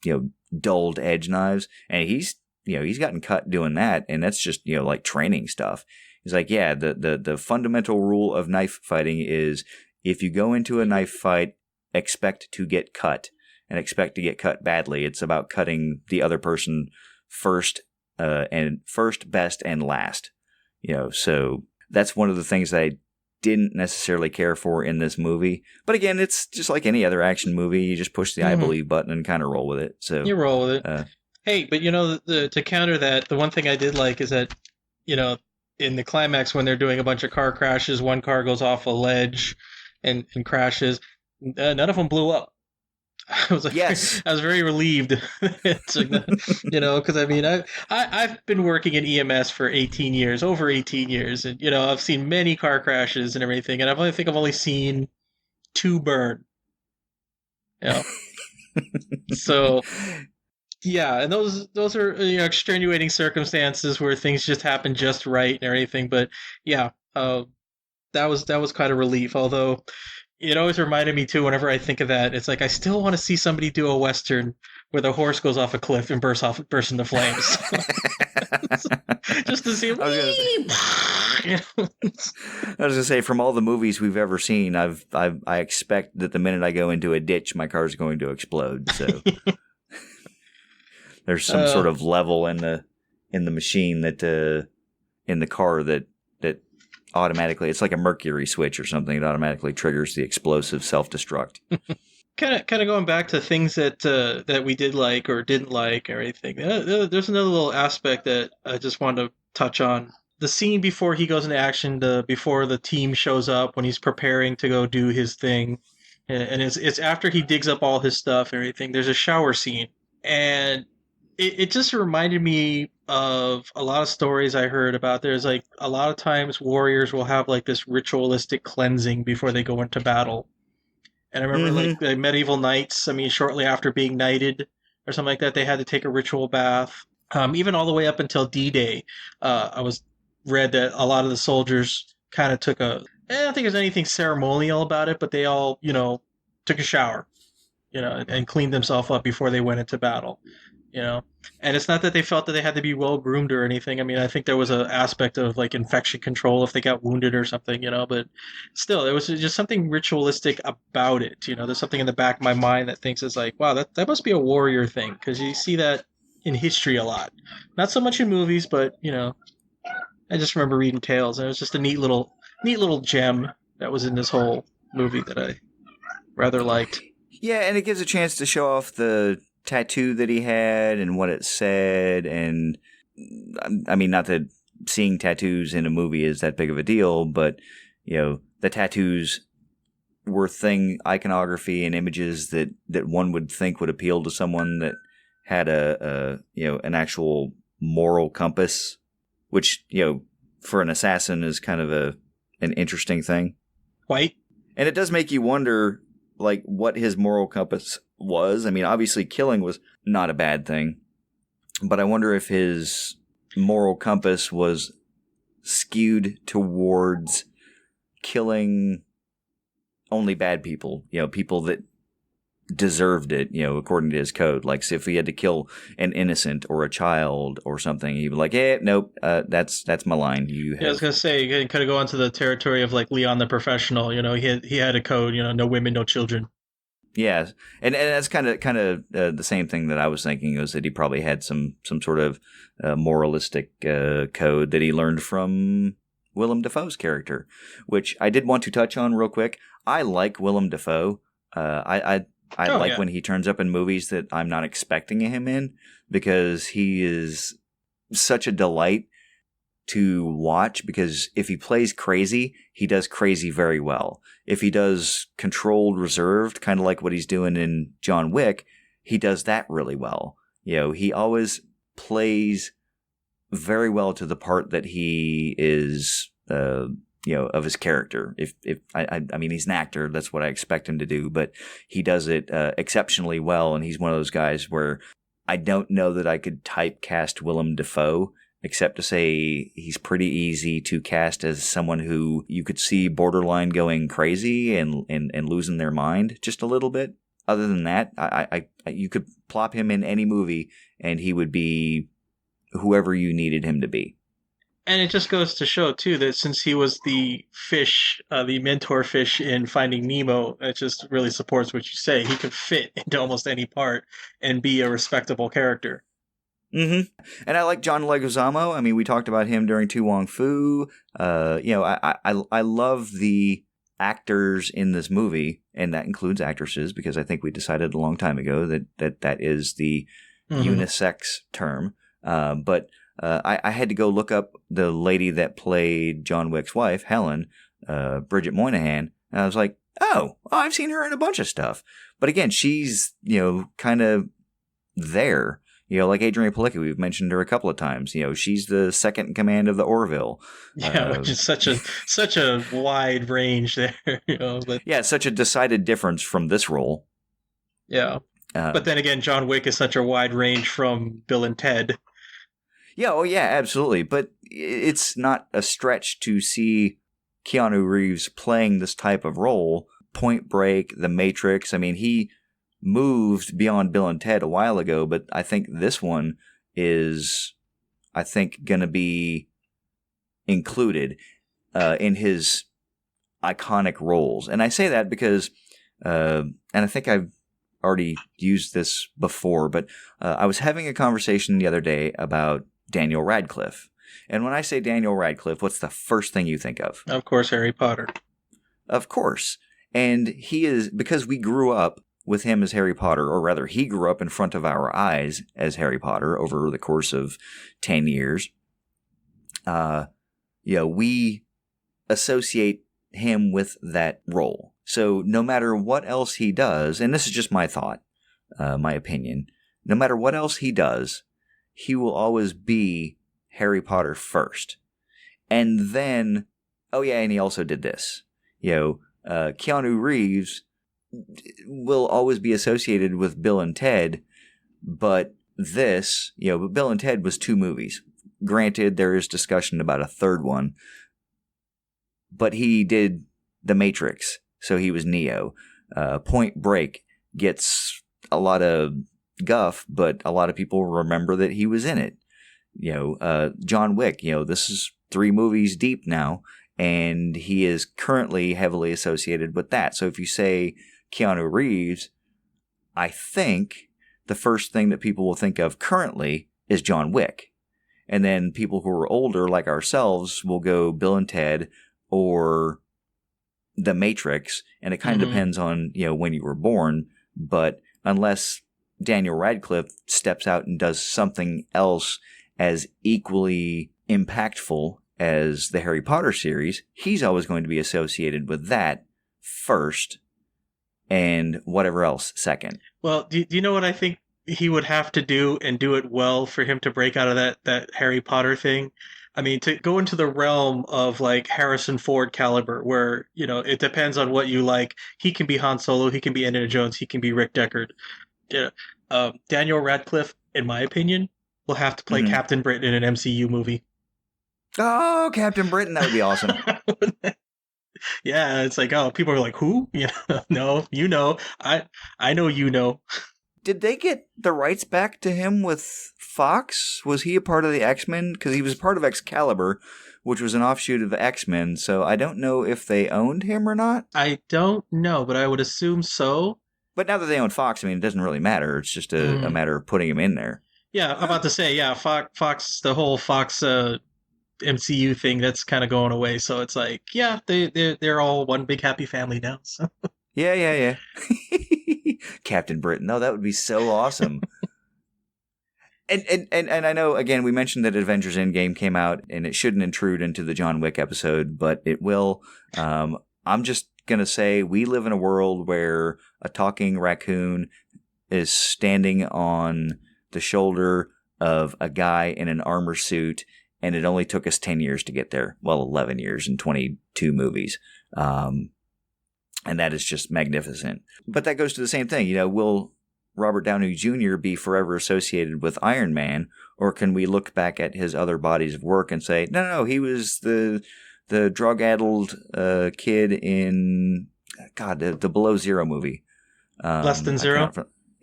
you know, dulled edge knives. And he's gotten cut doing that. And that's just, you know, like training stuff. He's like, yeah, the fundamental rule of knife fighting is if you go into a knife fight, expect to get cut. And expect to get cut badly. It's about cutting the other person first, best, and last. You know, so that's one of the things that I didn't necessarily care for in this movie. But again, it's just like any other action movie. You just push the I believe button and kind of roll with it. So you roll with it. Hey, but to counter that, the one thing I did like is that, in the climax when they're doing a bunch of car crashes, one car goes off a ledge and crashes. None of them blew up. I was yes. I was very relieved, because I mean, I've been working in EMS for over 18 years, and I've seen many car crashes and everything, and I've only seen 2 burn. So yeah, and those are extenuating circumstances where things just happen just right and everything, but yeah, that was kind of relief. Although it always reminded me too, whenever I think of that, it's like I still want to see somebody do a Western where the horse goes off a cliff and bursts into flames. Just to see him. I was gonna say, from all the movies we've ever seen, I expect that the minute I go into a ditch, my car's going to explode. So there's some sort of level in the machine that in the car that automatically, it's like a mercury switch or something. It automatically triggers the explosive self-destruct. Kind of going back to things that we did like or didn't like or anything. There's another little aspect that I just wanted to touch on. The scene before he goes into action, before the team shows up, when he's preparing to go do his thing, and it's after he digs up all his stuff and everything. There's a shower scene, and it just reminded me of a lot of stories I heard about. There's like a lot of times warriors will have like this ritualistic cleansing before they go into battle. And I remember like medieval knights, I mean, shortly after being knighted or something like that, they had to take a ritual bath. Even all the way up until D-Day, I read that a lot of the soldiers kind of took I don't think there's anything ceremonial about it, but they all, took a shower, and cleaned themselves up before they went into battle. And it's not that they felt that they had to be well groomed or anything. I mean, I think there was an aspect of like infection control if they got wounded or something, but still, there was just something ritualistic about it. There's something in the back of my mind that thinks it's like, wow, that must be a warrior thing, because you see that in history a lot. Not so much in movies, but I just remember reading tales, and it was just a neat little gem that was in this whole movie that I rather liked. Yeah, and it gives a chance to show off the tattoo that he had and what it said. And I mean, not that seeing tattoos in a movie is that big of a deal, but the tattoos were iconography and images that one would think would appeal to someone that had an actual moral compass, which for an assassin is kind of an interesting thing. Quite. And it does make you wonder, like, what his moral compass was. I mean, obviously killing was not a bad thing, but I wonder if his moral compass was skewed towards killing only bad people, people that deserved it, according to his code. Like, so if he had to kill an innocent or a child or something, he'd be like, nope, that's my line. I was gonna say, you kind of go onto the territory of like Leon the Professional. He had a code, no women, no children. Yeah, and that's kind of the same thing that I was thinking, was that he probably had some sort of moralistic code that he learned from Willem Dafoe's character, which I did want to touch on real quick. I like Willem Dafoe. I like when he turns up in movies that I'm not expecting him in, because he is such a delight to watch, because if he plays crazy, he does crazy very well. If he does controlled, reserved, kind of like what he's doing in John Wick, he does that really well. He always plays very well to the part that he is, of his character. I mean, he's an actor, that's what I expect him to do, but he does it exceptionally well, and he's one of those guys where I don't know that I could typecast Willem Dafoe, except to say he's pretty easy to cast as someone who you could see borderline going crazy and losing their mind just a little bit. Other than that, you could plop him in any movie and he would be whoever you needed him to be. And it just goes to show, too, that since he was the fish, the mentor fish in Finding Nemo, it just really supports what you say. He could fit into almost any part and be a respectable character. And I like John Leguizamo. I mean, we talked about him during Tu Wong Fu. I love the actors in this movie, and that includes actresses, because I think we decided a long time ago that is the unisex term. But I had to go look up the lady that played John Wick's wife, Helen, Bridget Moynihan, and I was like, oh, I've seen her in a bunch of stuff. But again, she's, kind of there. Like Adrienne Palicki, we've mentioned her a couple of times. She's the second in command of the Orville. Yeah, which is such a wide range there. But yeah, such a decided difference from this role. Yeah, but then again, John Wick is such a wide range from Bill and Ted. Yeah, oh yeah, absolutely. But it's not a stretch to see Keanu Reeves playing this type of role. Point Break, The Matrix. I mean, he moved beyond Bill and Ted a while ago, but I think this one is, going to be included in his iconic roles. And I say that because, and I think I've already used this before, but I was having a conversation the other day about Daniel Radcliffe. And when I say Daniel Radcliffe, what's the first thing you think of? Of course, Harry Potter. Of course. And he is, because we grew up with him as Harry Potter, or rather, he grew up in front of our eyes as Harry Potter over the course of 10 years. We associate him with that role. So no matter what else he does, and this is just my thought, my opinion, no matter what else he does, he will always be Harry Potter first. And then, and he also did this. Keanu Reeves will always be associated with Bill and Ted, but this, Bill and Ted was 2 movies. Granted, there is discussion about a third one, but he did The Matrix, so he was Neo. Point Break gets a lot of guff, but a lot of people remember that he was in it. John Wick, this is 3 movies deep now, and he is currently heavily associated with that. So if you say Keanu Reeves, I think the first thing that people will think of currently is John Wick. And then people who are older, like ourselves, will go Bill and Ted or The Matrix. And it kind of depends on, when you were born. But unless Daniel Radcliffe steps out and does something else as equally impactful as the Harry Potter series, he's always going to be associated with that first, and whatever else second. Well, do you know what I think he would have to do, and do it well, for him to break out of that Harry Potter thing? I mean, to go into the realm of like Harrison Ford caliber, where, it depends on what you like. He can be Han Solo, he can be Indiana Jones, he can be Rick Deckard. Daniel Radcliffe, in my opinion, will have to play Captain Britain in an MCU movie. Oh, Captain Britain, that would be awesome. Yeah, it's like, oh, people are like, who? No, I know. Did they get the rights back to him with Fox? Was he a part of the X-Men? Because he was part of Excalibur, which was an offshoot of the X-Men, so I don't know if they owned him or not. I don't know, but I would assume so. But now that they own Fox, I mean, it doesn't really matter. It's just a matter of putting him in there. Yeah, I'm about to say, Fox, the whole Fox MCU thing, that's kind of going away. So it's like, yeah, they're all one big happy family now. So. Yeah. Captain Britain. No, that would be so awesome. And I know, again, we mentioned that Avengers Endgame came out, and it shouldn't intrude into the John Wick episode, but it will. I'm just going to say we live in a world where a talking raccoon is standing on the shoulder of a guy in an armor suit, and it only took us 10 years to get there. Well, 11 years and 22 movies. And that is just magnificent. But that goes to the same thing. Will Robert Downey Jr. be forever associated with Iron Man, or can we look back at his other bodies of work and say, no, he was the drug-addled kid in, the Below Zero movie. Less Than Zero?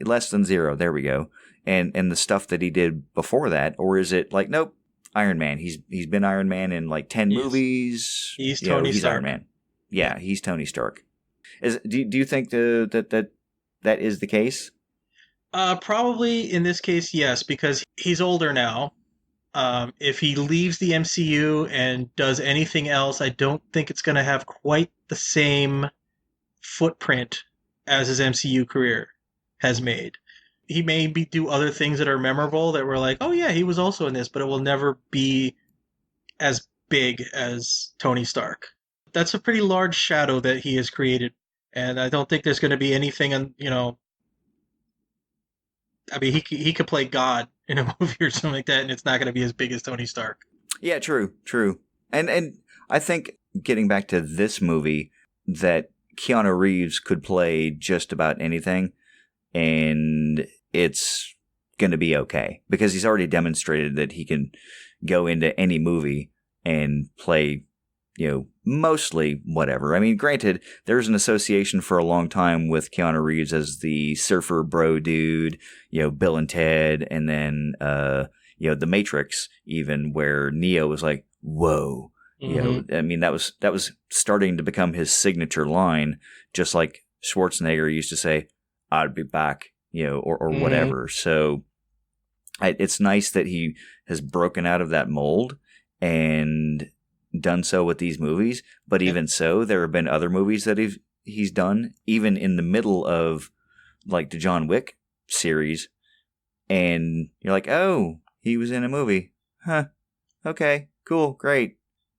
Less Than Zero, there we go. And the stuff that he did before that, or is it like, nope, Iron Man. He's been Iron Man in like 10 movies. He's Tony Stark. Iron Man. Yeah, he's Tony Stark. Do you think that is the case? Probably in this case, yes, because he's older now. If he leaves the MCU and does anything else, I don't think it's going to have quite the same footprint as his MCU career has made. He may do other things that are memorable that we're like, oh yeah, he was also in this, but it will never be as big as Tony Stark. That's a pretty large shadow that he has created, and I don't think there's going to be anything, I mean, he could play God in a movie or something like that, and it's not going to be as big as Tony Stark. Yeah, true. And I think getting back to this movie, that Keanu Reeves could play just about anything, and it's going to be okay because he's already demonstrated that he can go into any movie and play, mostly whatever. I mean, granted, there's an association for a long time with Keanu Reeves as the surfer bro dude, Bill and Ted, and then, The Matrix, even where Neo was like, whoa. Mm-hmm. I mean, that was starting to become his signature line, just like Schwarzenegger used to say, "I'd be back," or Mm-hmm. whatever. So it's nice that he has broken out of that mold and done so with these movies. But even so, there have been other movies that he's done, even in the middle of like the John Wick series, and you're like, oh, he was in a movie, huh? Okay, cool, great.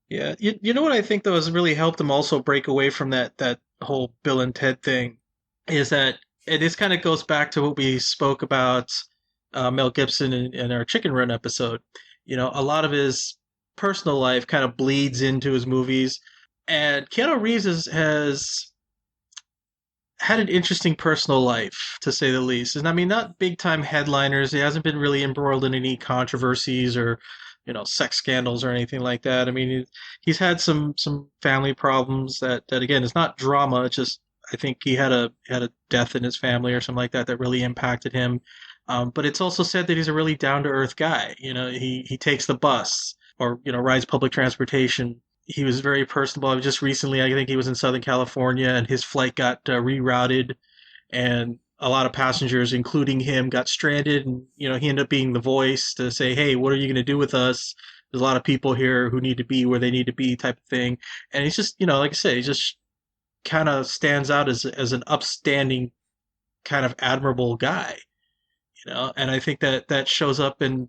Yeah, you know what I think though has really helped him also break away from that whole Bill and Ted thing is that, and this kind of goes back to what we spoke about Mel Gibson in our Chicken Run episode. A lot of his personal life kind of bleeds into his movies, and Keanu Reeves has had an interesting personal life, to say the least. And I mean, not big time headliners. He hasn't been really embroiled in any controversies or, sex scandals or anything like that. I mean, he's had some family problems that again, it's not drama. It's just I think he had a death in his family or something like that that really impacted him. But it's also said that he's a really down to earth guy. He takes the bus or rides public transportation. He was very personable. Just recently, I think he was in Southern California, and his flight got rerouted, and a lot of passengers, including him, got stranded. And he ended up being the voice to say, "Hey, what are you going to do with us? There's a lot of people here who need to be where they need to be," type of thing. And he's just, like I said, he just kind of stands out as an upstanding, kind of admirable guy. And I think that shows up in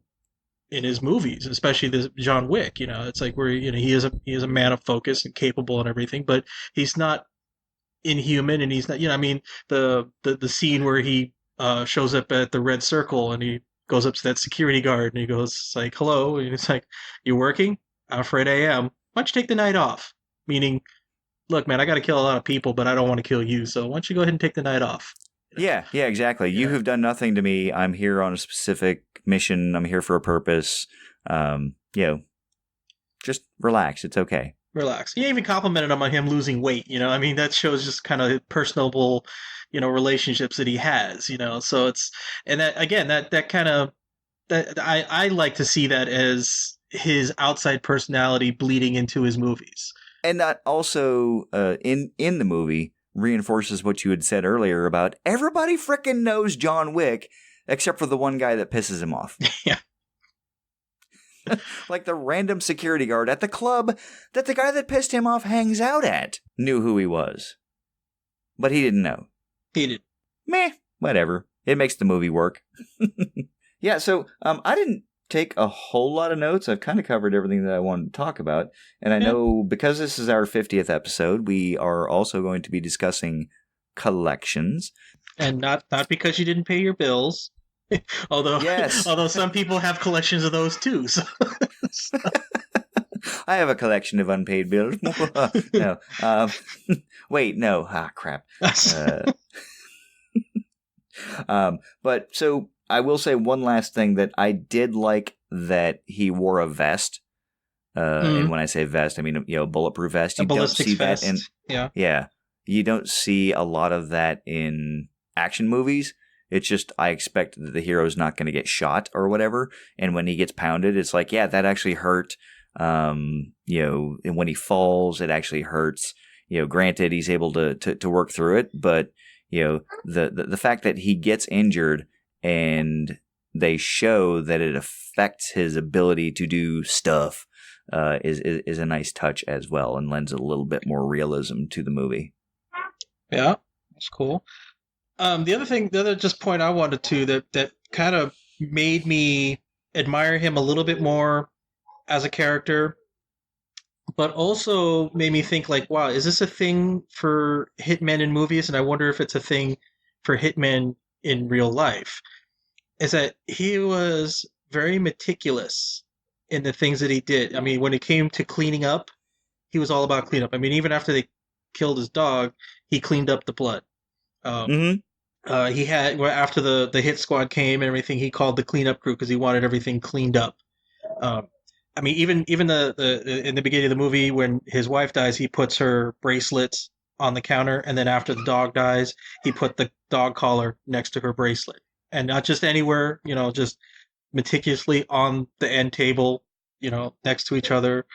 his movies, especially this John Wick. It's like where he is a man of focus and capable and everything, but he's not inhuman, and he's not. I mean, the scene where he shows up at the Red Circle and he goes up to that security guard and he goes it's like, "Hello," and it's like, "You working?" "I'm afraid I am." "Why don't you take the night off?" Meaning, look, man, I got to kill a lot of people, but I don't want to kill you. So why don't you go ahead and take the night off? Yeah, exactly. You have done nothing to me. I'm here on a specific mission. I'm here for a purpose. Just relax. It's okay. Relax. He even complimented him on him losing weight. I mean, that shows just kind of personable, relationships that he has. So it's, and that again, that kind of that I like to see that as his outside personality bleeding into his movies. And that also in the movie reinforces what you had said earlier about everybody frickin' knows John Wick except for the one guy that pisses him off. Yeah. Like the random security guard at the club that the guy that pissed him off hangs out at knew who he was. But he didn't know. He did. Meh, whatever. It makes the movie work. Yeah, so I didn't take a whole lot of notes. I've kind of covered everything that I wanted to talk about. And I know because this is our 50th episode, we are also going to be discussing collections. And not because you didn't pay your bills. although some people have collections of those too. So. I have a collection of unpaid bills. No. Wait, no. Ah, crap. But so I will say one last thing that I did like that he wore a vest. And when I say vest, I mean, bulletproof vest. You don't see vest. that in, yeah. You don't see a lot of that in action movies. It's just I expect that the hero's not going to get shot or whatever. And when he gets pounded, it's like, yeah, that actually hurt. And when he falls, it actually hurts. Granted, he's able to work through it, but the fact that he gets injured and they show that it affects his ability to do stuff is a nice touch as well, and lends a little bit more realism to the movie. Yeah, that's cool. The other just point I wanted to that kind of made me admire him a little bit more as a character, but also made me think like, wow, is this a thing for hitmen in movies? And I wonder if it's a thing for hitmen in real life. Is that he was very meticulous in the things that he did. I mean, when it came to cleaning up, he was all about cleanup. I mean, even after they killed his dog, he cleaned up the blood. Mm-hmm. He had after the hit squad came and everything, he called the cleanup crew because he wanted everything cleaned up. Um, I mean, even the in the beginning of the movie when his wife dies, he puts her bracelet on the counter, and then after the dog dies, he put the dog collar next to her bracelet, and not just anywhere, just meticulously on the end table, next to each other.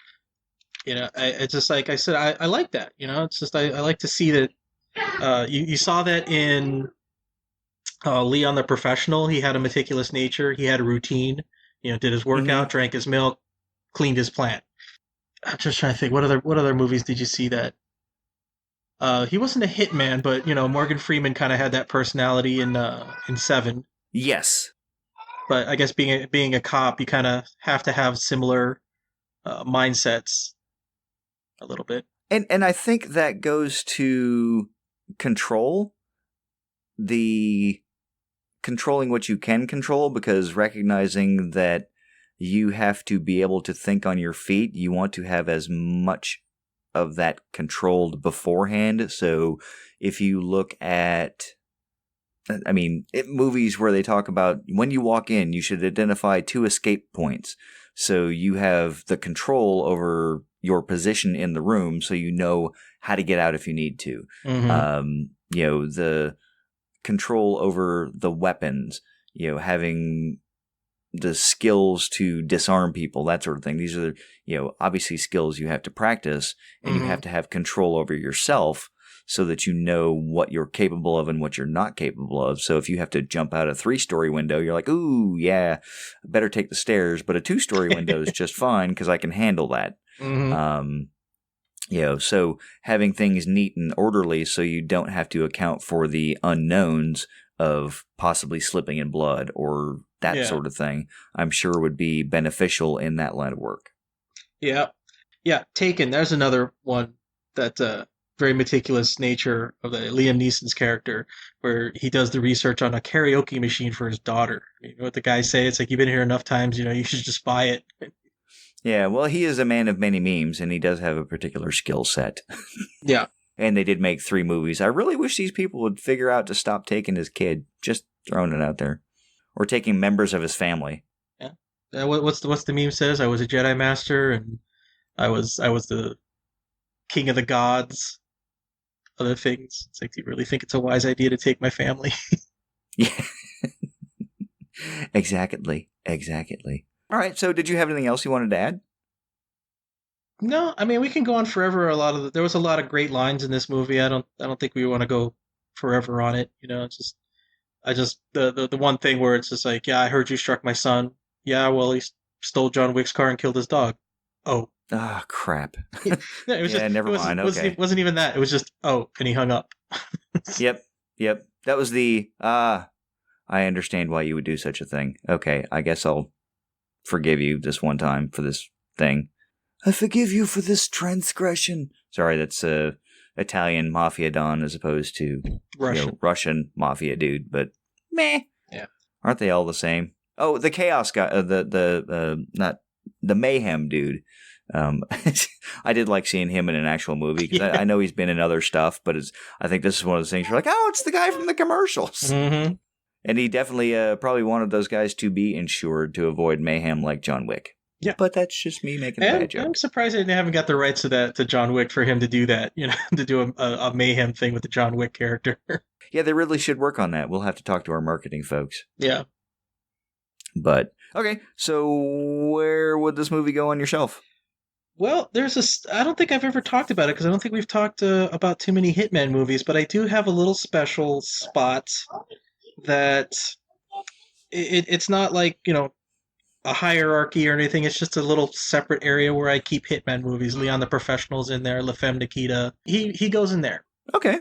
It's just like I said, I like that. It's just I like to see that. You saw that in Leon the Professional. He had a meticulous nature. He had a routine. Did his workout, drank his milk, cleaned his plant. I'm just trying to think. What other movies did you see that? He wasn't a hitman, but Morgan Freeman kind of had that personality in Seven. Yes. But I guess being a cop, you kind of have to have similar mindsets a little bit. And I think that goes to control, the controlling what you can control, because recognizing that you have to be able to think on your feet, you want to have as much of that controlled beforehand. So if you look at, movies where they talk about when you walk in, you should identify 2 escape points. So you have the control over your position in the room, so you know how to get out if you need to. Mm-hmm. The control over the weapons, having the skills to disarm people, that sort of thing. These are, obviously skills you have to practice, and you have to have control over yourself so that you know what you're capable of and what you're not capable of. So if you have to jump out a 3-story window, you're like, ooh, yeah, I better take the stairs. But a 2-story window is just fine because I can handle that. Mm-hmm. So having things neat and orderly so you don't have to account for the unknowns of possibly slipping in blood or that sort of thing, I'm sure would be beneficial in that line of work. Yeah. Yeah. Taken. There's another one that very meticulous nature of the Liam Neeson's character, where he does the research on a karaoke machine for his daughter. You know what the guys say? It's like, you've been here enough times, you should just buy it. Yeah, well, he is a man of many memes, and he does have a particular skill set. Yeah. And they did make 3 movies. I really wish these people would figure out to stop taking his kid. Just throwing it out there. Or taking members of his family. Yeah. What's the meme says? I was a Jedi Master, and I was the king of the gods. Other things. It's like, do you really think it's a wise idea to take my family? Yeah. Exactly. All right, so did you have anything else you wanted to add? No, I mean, we can go on forever. There was a lot of great lines in this movie. I don't think we want to go forever on it. It's just the one thing where it's just like, yeah, I heard you struck my son. Yeah, well, he stole John Wick's car and killed his dog. Oh. Ah, crap. No, it was never mind. Okay. It wasn't even that. It was just, oh, and he hung up. Yep. That was the, I understand why you would do such a thing. Okay, I guess I'll forgive you this one time for this thing. I forgive you for this transgression. Sorry, that's Italian mafia don as opposed to Russian mafia dude, but meh. Yeah. Aren't they all the same? Oh, the chaos guy, not the mayhem dude. I did like seeing him in an actual movie because I know he's been in other stuff, but I think this is one of those things you're like, oh, it's the guy from the commercials. Mm-hmm. And he definitely probably wanted those guys to be insured to avoid mayhem like John Wick. Yeah. But that's just me making a bad joke. I'm surprised they haven't got the rights to that, to John Wick, for him to do that, to do a mayhem thing with the John Wick character. Yeah, they really should work on that. We'll have to talk to our marketing folks. Yeah. But, okay, so where would this movie go on your shelf? Well, I don't think I've ever talked about it because I don't think we've talked about too many Hitman movies, but I do have a little special spot that it's not like, a hierarchy or anything. It's just a little separate area where I keep Hitman movies. Leon the Professional's in there. La Femme Nikita. He goes in there. Okay.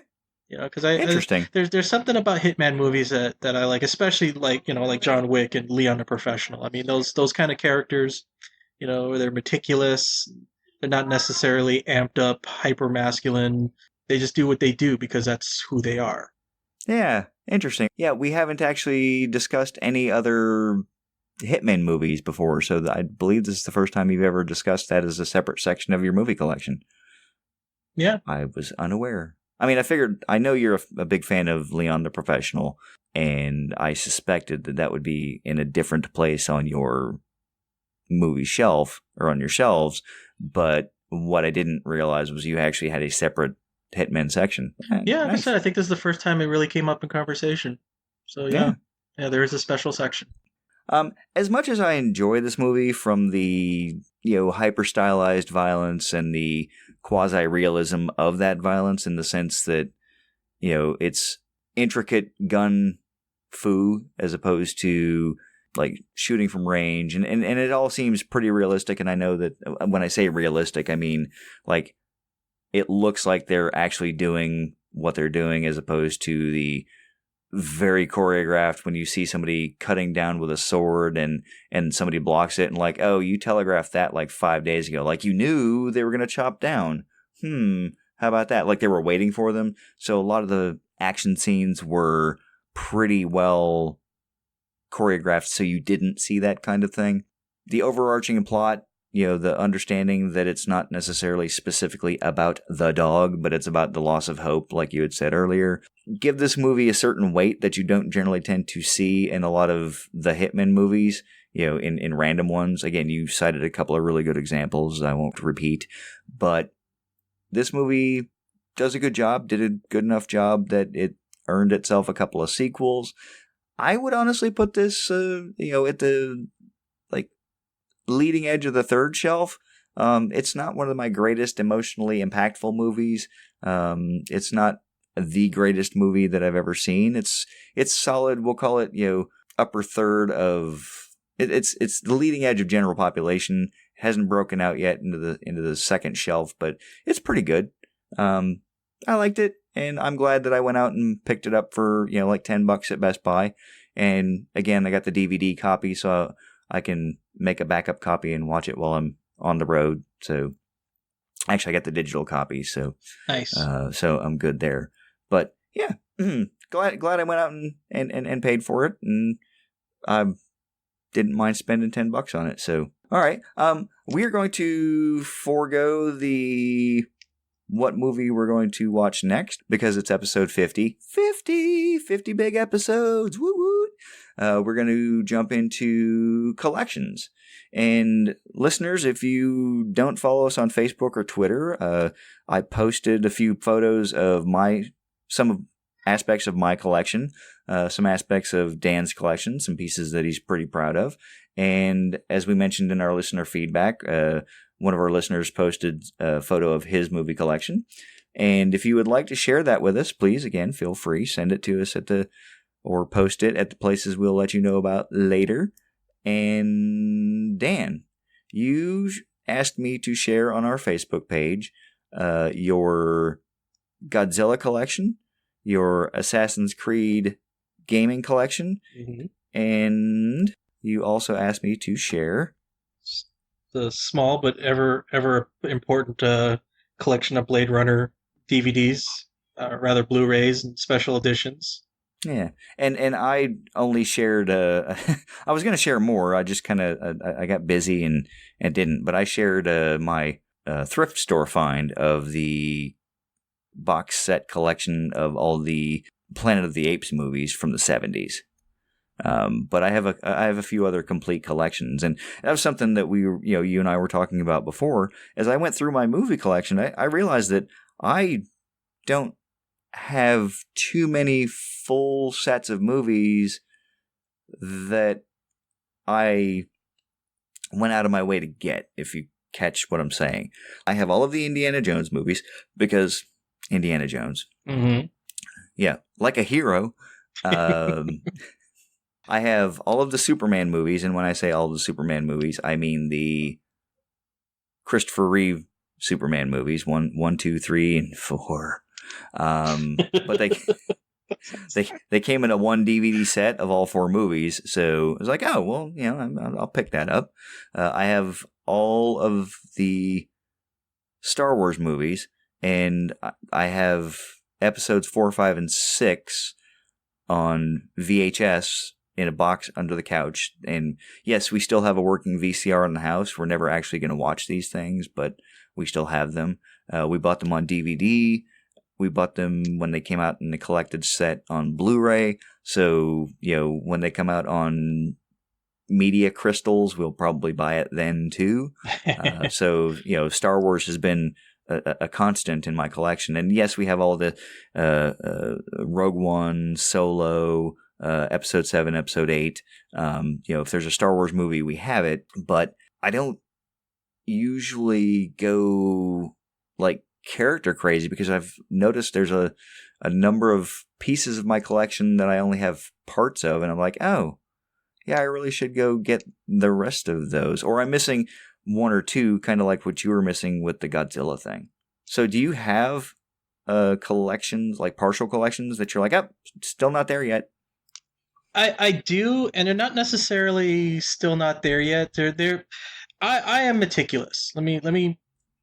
Because Interesting. there's something about Hitman movies that I like, especially like John Wick and Leon the Professional. I mean those kind of characters, where they're meticulous. They're not necessarily amped up, hyper masculine. They just do what they do because that's who they are. Yeah, interesting. Yeah, we haven't actually discussed any other Hitman movies before, so I believe this is the first time you've ever discussed that as a separate section of your movie collection. Yeah. I was unaware. I mean, I know you're a big fan of Leon the Professional, and I suspected that would be in a different place on your movie shelf, or on your shelves, but what I didn't realize was you actually had a separate Hitman section. Yeah, like I Nice. said, I think this is the first time it really came up in conversation. So yeah, there is a special section. As much as I enjoy this movie from the hyper stylized violence and the quasi realism of that violence, in the sense that it's intricate gun fu as opposed to like shooting from range, and it all seems pretty realistic. And I know that when I say realistic, I mean like it looks like they're actually doing what they're doing, as opposed to the very choreographed when you see somebody cutting down with a sword and somebody blocks it, and like, oh, you telegraphed that like 5 days ago, like you knew they were going to chop down. How about that? Like they were waiting for them. So a lot of the action scenes were pretty well choreographed, so you didn't see that kind of thing. The overarching plot, the understanding that it's not necessarily specifically about the dog, but it's about the loss of hope, like you had said earlier, give this movie a certain weight that you don't generally tend to see in a lot of the Hitman movies, in random ones. Again, you cited a couple of really good examples I won't repeat, but this movie does a good job, did a good enough job that it earned itself a couple of sequels. I would honestly put this, at the leading edge of the third shelf. It's not one of my greatest emotionally impactful movies. It's not the greatest movie that I've ever seen. It's solid. We'll call it, upper third of it. It's the leading edge of general population. Hasn't broken out yet into the second shelf, but it's pretty good. I liked it, and I'm glad that I went out and picked it up for like $10 at Best Buy. And again, I got the DVD copy, so I can make a backup copy and watch it while I'm on the road. So actually, I got the digital copy, so Nice. So I'm good there. But yeah, glad I went out and paid for it, and I didn't mind spending $10 on it. So all right, we are going to forego the what movie we're going to watch next because it's episode 50 big episodes. Woo woo. We're going to jump into collections. And listeners, if you don't follow us on Facebook or Twitter, I posted a few photos of some aspects of my collection, some aspects of Dan's collection, some pieces that he's pretty proud of. And as we mentioned in our listener feedback, one of our listeners posted a photo of his movie collection. And if you would like to share that with us, please, again, feel free, send it to us or post it at the places we'll let you know about later. And Dan, you asked me to share on our Facebook page your Godzilla collection, your Assassin's Creed gaming collection, and you also asked me to share the small but ever important collection of Blade Runner DVDs, rather Blu-rays and special editions. Yeah, and I only shared. I was going to share more. I just kind of I got busy and didn't. But I shared my thrift store find of the box set collection of all the Planet of the Apes movies from the 70s. But I have a few other complete collections, and that was something that you and I were talking about before. As I went through my movie collection, I realized that I don't have too many full sets of movies that I went out of my way to get, if you catch what I'm saying. I have all of the Indiana Jones movies because Indiana Jones. Mm-hmm. Yeah, like a hero. I have all of the Superman movies, and when I say all of the Superman movies, I mean the Christopher Reeve Superman movies, one, two, three, and 4. But they came in a 1 DVD set of all 4 movies, so I was like, oh well, I'll pick that up. I have all of the Star Wars movies, and I have episodes 4, 5, and 6 on VHS in a box under the couch. And yes, we still have a working VCR in the house. We're never actually going to watch these things, but we still have them. We bought them on DVD. We bought them when they came out in the collected set on Blu-ray. So, when they come out on media crystals, we'll probably buy it then too. So, Star Wars has been a constant in my collection. And yes, we have all the Rogue One, Solo, Episode 7, Episode 8. If there's a Star Wars movie, we have it. But I don't usually go like character crazy, because I've noticed there's a number of pieces of my collection that I only have parts of, and I'm like, oh, yeah, I really should go get the rest of those. Or I'm missing 1 or 2, kind of like what you were missing with the Godzilla thing. So do you have collections, like partial collections, that you're like, oh, still not there yet? I do, and they're not necessarily still not there yet. I am meticulous. Let me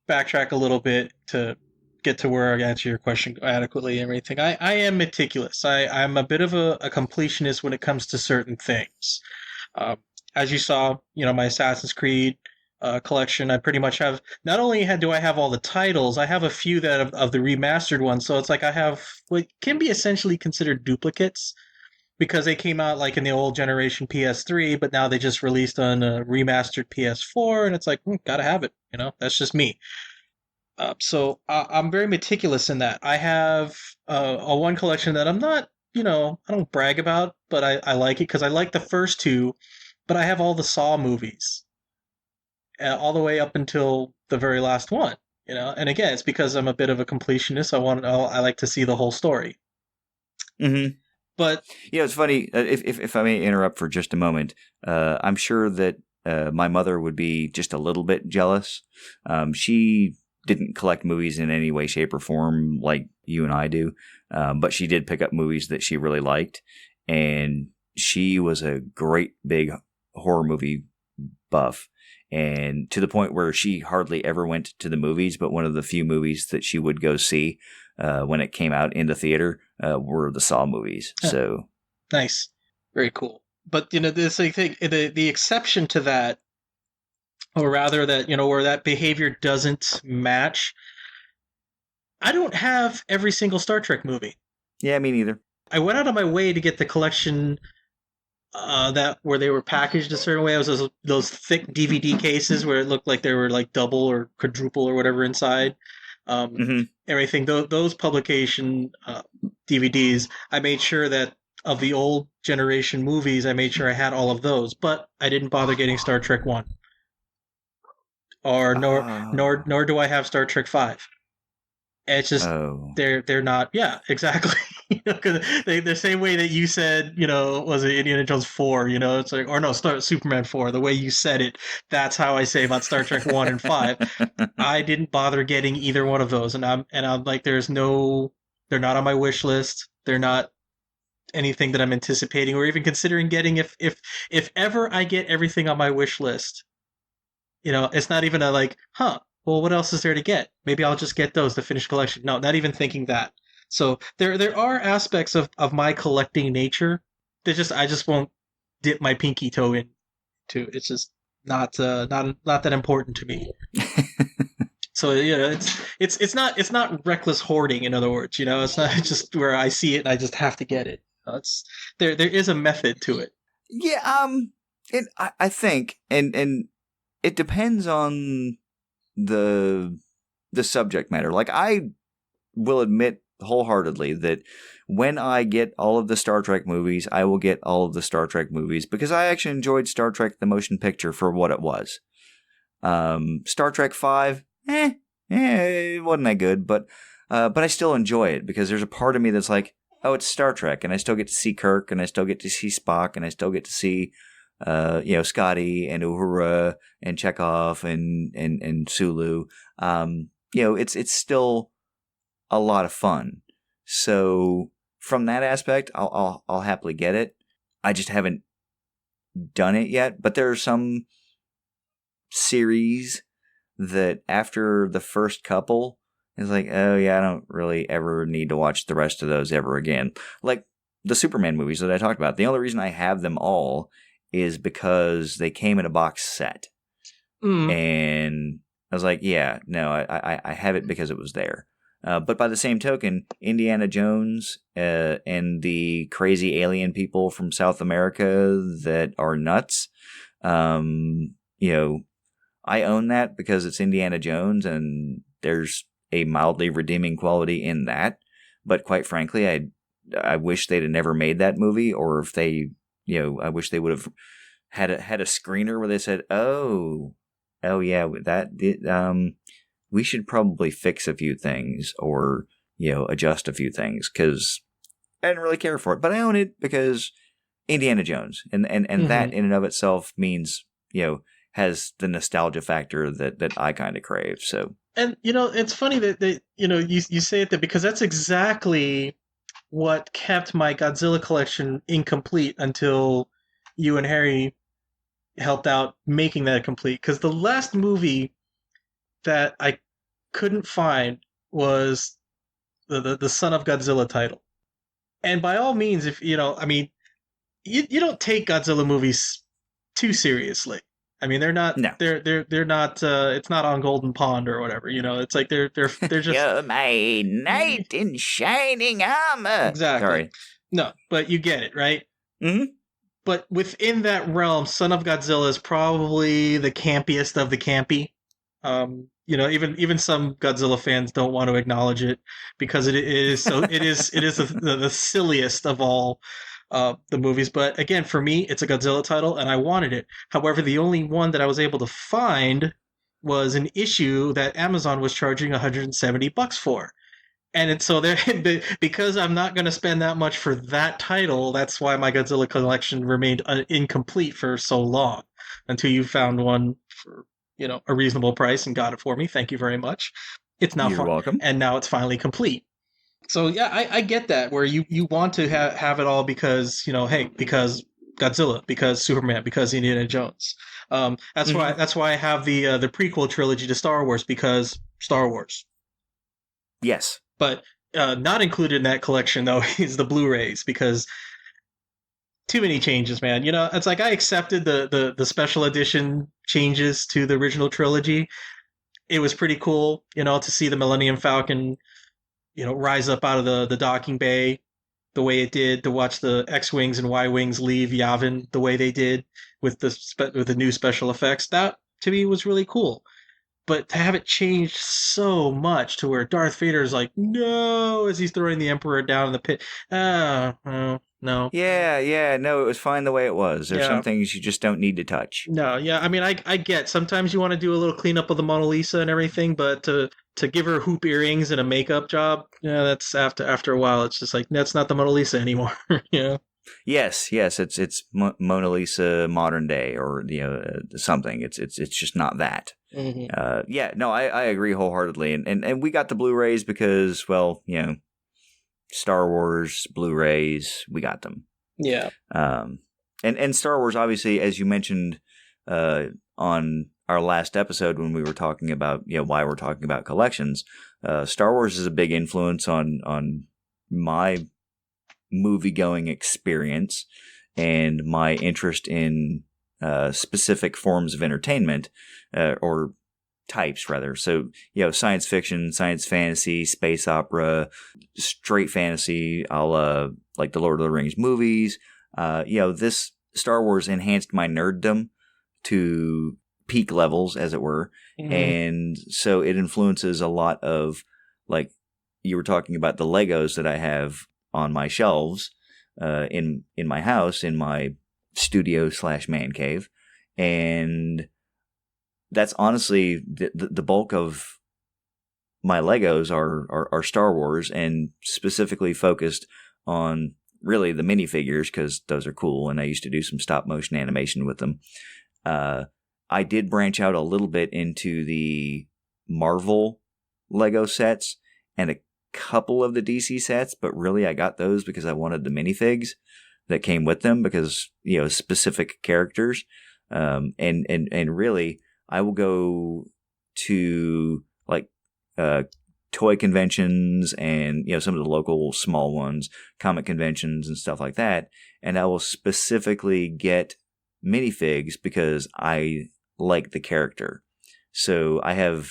backtrack a little bit to get to where I answer your question adequately and everything. I am meticulous. I'm a bit of a completionist when it comes to certain things. As you saw, my Assassin's Creed collection, I pretty much have, not only do I have all the titles, I have a few that of the remastered ones. So it's like I have what can be essentially considered duplicates, because they came out like in the old generation PS3, but now they just released on a remastered PS4, and it's like, gotta have it. That's just me. So I'm very meticulous in that. I have a one collection that I'm not, I don't brag about, but I like it because I like the first 2, but I have all the Saw movies, all the way up until the very last one. And again, it's because I'm a bit of a completionist. I like to see the whole story. Mm-hmm. But it's funny, if I may interrupt for just a moment. I'm sure that my mother would be just a little bit jealous. She didn't collect movies in any way, shape, or form like you and I do, but she did pick up movies that she really liked, and she was a great big horror movie buff, and to the point where she hardly ever went to the movies, but one of the few movies that she would go see when it came out in the theater were the Saw movies. So nice, very cool. But this I think the exception to that, or rather that where that behavior doesn't match, I don't have every single Star Trek movie. Yeah, me neither. I went out of my way to get the collection that where they were packaged a certain way. It was those thick DVD cases where it looked like they were like double or quadruple or whatever inside. Everything. Those publication DVDs, I made sure that of the old generation movies, I made sure I had all of those, but I didn't bother getting Star Trek 1. Or nor do I have Star Trek 5. It's just they're not. Yeah, exactly. Because the same way that you said, was it Indiana Jones 4? It's like, or no, Superman 4. The way you said it, that's how I say about Star Trek 1 and 5. I didn't bother getting either one of those, and I'm like, they're not on my wish list. They're not anything that I'm anticipating or even considering getting. If ever I get everything on my wish list, it's not even a like, well, what else is there to get? Maybe I'll just get those, the finished collection. No, not even thinking that. So there are aspects of my collecting nature that I just won't dip my pinky toe into. It's just not that important to me. So it's not reckless hoarding. In other words, it's not just where I see it and I just have to get it. There is a method to it. Yeah, I think, and it depends on the subject matter. Like, I will admit wholeheartedly that when I get all of the Star Trek movies, I will get all of the Star Trek movies because I actually enjoyed Star Trek the motion picture for what it was. Star Trek 5, it wasn't that good, but I still enjoy it because there's a part of me that's like, oh, it's Star Trek, and I still get to see Kirk, and I still get to see Spock, and I still get to see, Scotty and Uhura and Chekhov and Sulu. It's still a lot of fun. So from that aspect, I'll happily get it. I just haven't done it yet. But there are some series that after the first couple, it's like, oh yeah, I don't really ever need to watch the rest of those ever again. Like the Superman movies that I talked about. The only reason I have them all is because they came in a box set. And I was like, yeah, no, I have it because it was there. But by the same token, Indiana Jones and the crazy alien people from South America that are nuts, I own that because it's Indiana Jones and there's a mildly redeeming quality in that. But quite frankly, I wish they'd have never made that movie, or if they, I wish they would have had a screener where they said, oh yeah, we should probably fix a few things or, adjust a few things, because I didn't really care for it. But I own it because Indiana Jones. And that in and of itself means, has the nostalgia factor that I kind of crave. So, and it's funny that you say it, that because that's exactly what kept my Godzilla collection incomplete until you and Harry helped out making that complete. Because the last movie that I couldn't find was the Son of Godzilla title. And by all means, if you don't take Godzilla movies too seriously. I mean, they're not. No. They're not. It's not on Golden Pond or whatever. It's like they're just. You're my knight in shining armor. Exactly. Sorry. No, but you get it, right? Mm-hmm. But within that realm, Son of Godzilla is probably the campiest of the campy. Even some Godzilla fans don't want to acknowledge it because it is so. it is the silliest of all the movies. But again, for me, it's a Godzilla title, and I wanted it. However, the only one that I was able to find was an issue that Amazon was charging $170 for. And so because I'm not going to spend that much for that title, that's why my Godzilla collection remained incomplete for so long, until you found one for a reasonable price and got it for me. Thank you very much. It's now You're welcome. And now it's finally complete. So yeah, I get that, where you want to have it all because because Godzilla, because Superman, because Indiana Jones. That's why I have the prequel trilogy to Star Wars, because Star Wars. Yes. But not included in that collection, though, is the Blu-rays, because too many changes, man. It's like I accepted the special edition changes to the original trilogy. It was pretty cool, to see the Millennium Falcon, rise up out of the docking bay the way it did, to watch the X-Wings and Y-Wings leave Yavin the way they did with the new special effects. That, to me, was really cool. But to have it changed so much to where Darth Vader is like, no, as he's throwing the Emperor down in the pit. No. Yeah, no, it was fine the way it was. There's some things you just don't need to touch. No, yeah, I mean, I get, sometimes you want to do a little cleanup of the Mona Lisa and everything, but to give her hoop earrings and a makeup job, that's after a while, it's just like, that's not the Mona Lisa anymore, Yes, it's Mona Lisa modern day, or something. It's just not that. Mm-hmm. I agree wholeheartedly, and we got the Blu-rays because, well, Star Wars Blu-rays, we got them. Yeah. And Star Wars, obviously, as you mentioned on our last episode when we were talking about why we're talking about collections, Star Wars is a big influence on my movie-going experience and my interest in specific forms of entertainment, or types rather. So, science fiction, science fantasy, space opera, straight fantasy, a la like the Lord of the Rings movies. This Star Wars enhanced my nerddom to peak levels, as it were. Mm-hmm. And so it influences a lot of, like you were talking about, the Legos that I have on my shelves in my house, in my studio / man cave. And that's honestly the bulk of my Legos are Star Wars, and specifically focused on really the minifigures because those are cool, and I used to do some stop motion animation with them. I did branch out a little bit into the Marvel Lego sets and a couple of the DC sets, but really I got those because I wanted the minifigs that came with them because, specific characters. And really I will go to like toy conventions and, some of the local small ones, comic conventions and stuff like that. And I will specifically get minifigs because I like the character. So I have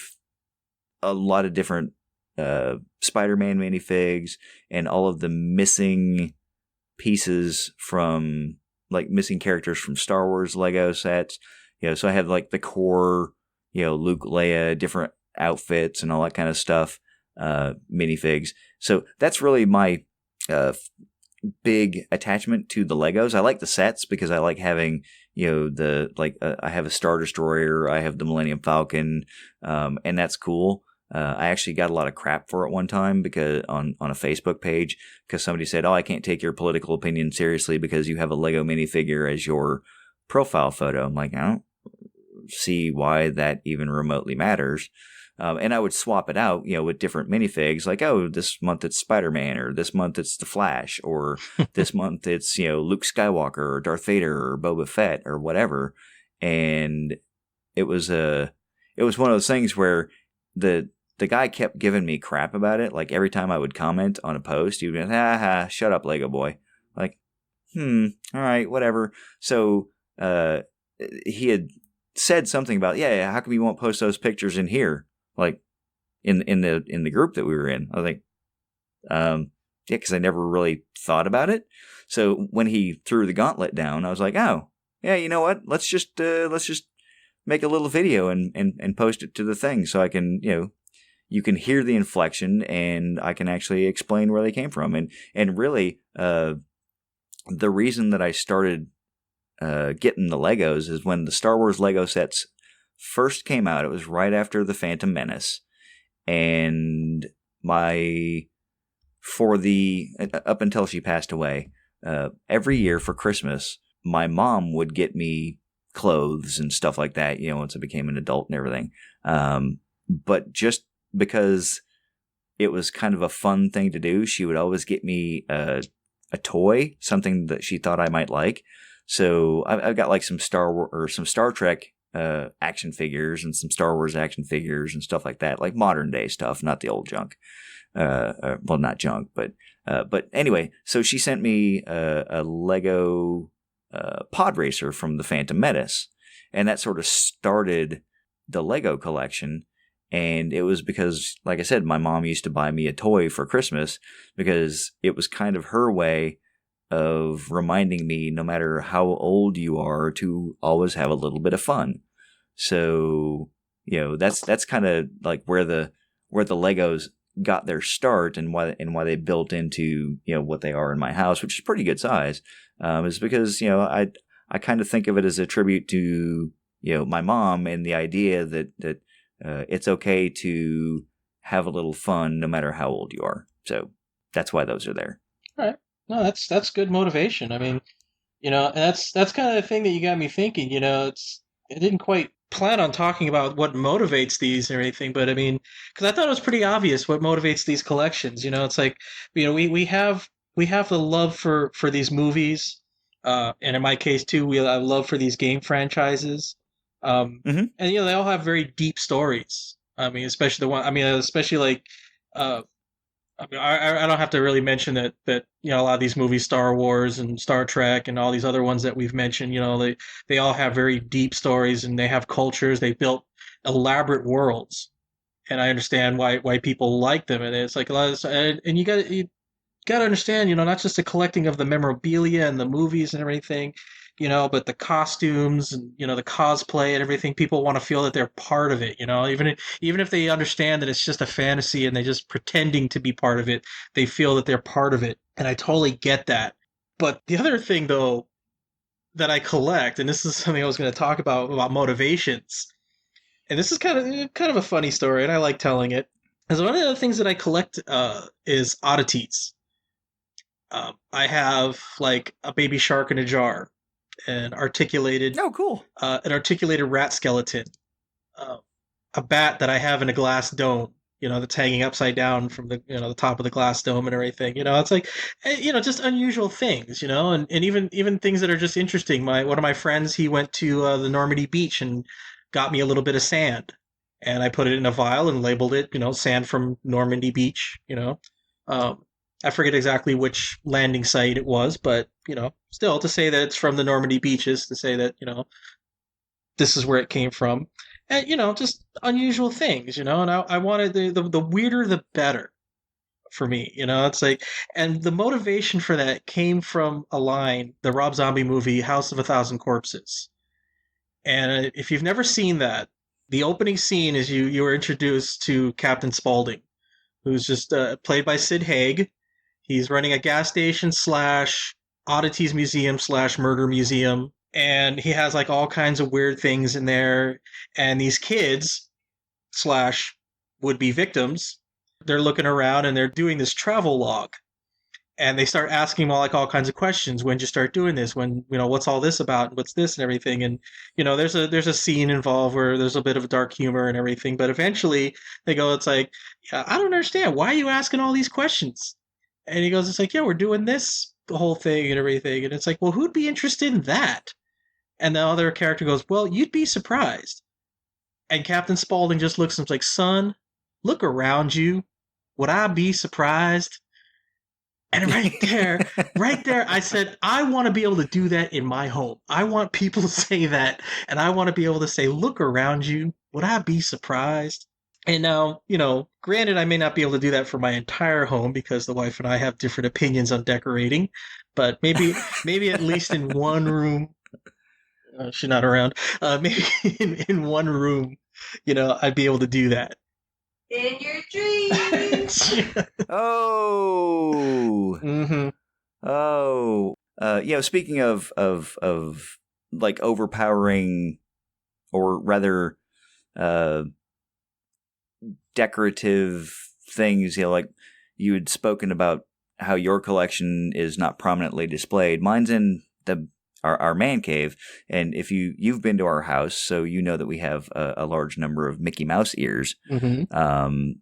a lot of different Spider-Man minifigs and all of the missing pieces from, like, missing characters from Star Wars Lego sets. So I have like the core, Luke, Leia, different outfits and all that kind of stuff, minifigs. So that's really my big attachment to the Legos. I like the sets because I like having, I have a Star Destroyer, I have the Millennium Falcon, and that's cool. I actually got a lot of crap for it one time because on a Facebook page because somebody said, "Oh, I can't take your political opinion seriously because you have a Lego minifigure as your profile photo." I'm like, I don't see why that even remotely matters. And I would swap it out, with different minifigs. Like, oh, this month it's Spider-Man, or this month it's the Flash, or this month it's Luke Skywalker, or Darth Vader, or Boba Fett, or whatever. And it was one of those things where the guy kept giving me crap about it. Like every time I would comment on a post, he would be like, shut up, Lego boy. Like, all right, whatever. So he had said something about, how come you won't post those pictures in here? Like in the group that we were in. I was like, because I never really thought about it. So when he threw the gauntlet down, I was like, oh, yeah, you know what? Let's just make a little video and post it to the thing so I can, you can hear the inflection and I can actually explain where they came from. And really, the reason that I started getting the Legos is when the Star Wars Lego sets first came out. It was right after the Phantom Menace, and up until she passed away, every year for Christmas, my mom would get me clothes and stuff like that. Once I became an adult and everything, but just because it was kind of a fun thing to do, she would always get me a toy, something that she thought I might like. So I've got like some Star Trek action figures and some Star Wars action figures and stuff like that, like modern day stuff, not the old junk. Well, not junk, but anyway, so she sent me a Lego pod racer from the Phantom Menace, and that sort of started the Lego collection. And it was because, like I said, my mom used to buy me a toy for Christmas because it was kind of her way of reminding me, no matter how old you are, to always have a little bit of fun. So, that's kind of like where the Legos got their start and why they built into, what they are in my house, which is pretty good size, is because, I kind of think of it as a tribute to, my mom and the idea that it's okay to have a little fun no matter how old you are. So that's why those are there. All right. No, that's good motivation. I mean, and that's kind of the thing that you got me thinking. I didn't quite plan on talking about what motivates these or anything, but I mean, because I thought it was pretty obvious what motivates these collections. It's like, we have the love for these movies, and in my case too, we have love for these game franchises, and they all have very deep stories. I mean, especially like. I don't have to really mention that a lot of these movies, Star Wars and Star Trek and all these other ones that we've mentioned, they all have very deep stories and they have cultures. They built elaborate worlds, and I understand why people like them. And it's like a lot of, and you got to understand, not just the collecting of the memorabilia and the movies and everything, but the costumes and, the cosplay and everything. People want to feel that they're part of it, even if they understand that it's just a fantasy and they're just pretending to be part of it, they feel that they're part of it. And I totally get that. But the other thing, though, that I collect, and this is something I was going to talk about motivations, and this is kind of a funny story, and I like telling it, is one of the things that I collect is oddities. I have like a baby shark in a jar, an articulated Oh, cool. Rat skeleton, uh, a bat that I have in a glass dome, that's hanging upside down from the top of the glass dome and everything. It's like, just unusual things, and even things that are just interesting. One of my friends, he went to the Normandy beach and got me a little bit of sand, and I put it in a vial and labeled it, sand from Normandy Beach. Um, I forget exactly which landing site it was, but still to say that it's from the Normandy beaches, to say that this is where it came from, and just unusual things, and I wanted the weirder the better for me, it's like, and the motivation for that came from a line, the Rob Zombie movie House of a Thousand Corpses, and if you've never seen that, the opening scene is you are introduced to Captain Spaulding, who's just played by Sid Haig. He's running a gas station slash oddities museum slash murder museum, and he has like all kinds of weird things in there. And these kids slash would be victims, they're looking around and they're doing this travel log. And they start asking him all kinds of questions. When'd you start doing this? When, what's all this about? What's this and everything? And, there's a scene involved where there's a bit of dark humor and everything. But eventually they go, it's like, yeah, I don't understand. Why are you asking all these questions? And he goes, it's like, yeah, we're doing this whole thing and everything. And it's like, well, who'd be interested in that? And the other character goes, well, you'd be surprised. And Captain Spaulding just looks at him like, son, look around you. Would I be surprised? And right there, I said, I want to be able to do that in my home. I want people to say that, and I want to be able to say, look around you. Would I be surprised? And now, granted, I may not be able to do that for my entire home because the wife and I have different opinions on decorating, but maybe at least in one room, she's not around, maybe in one room, I'd be able to do that. In your dreams. Oh. Mm-hmm. Oh. Speaking of like overpowering, or rather, decorative things, like you had spoken about how your collection is not prominently displayed. Mine's in our man cave, and if you've been to our house, so you know that we have a large number of Mickey Mouse ears. Mm-hmm.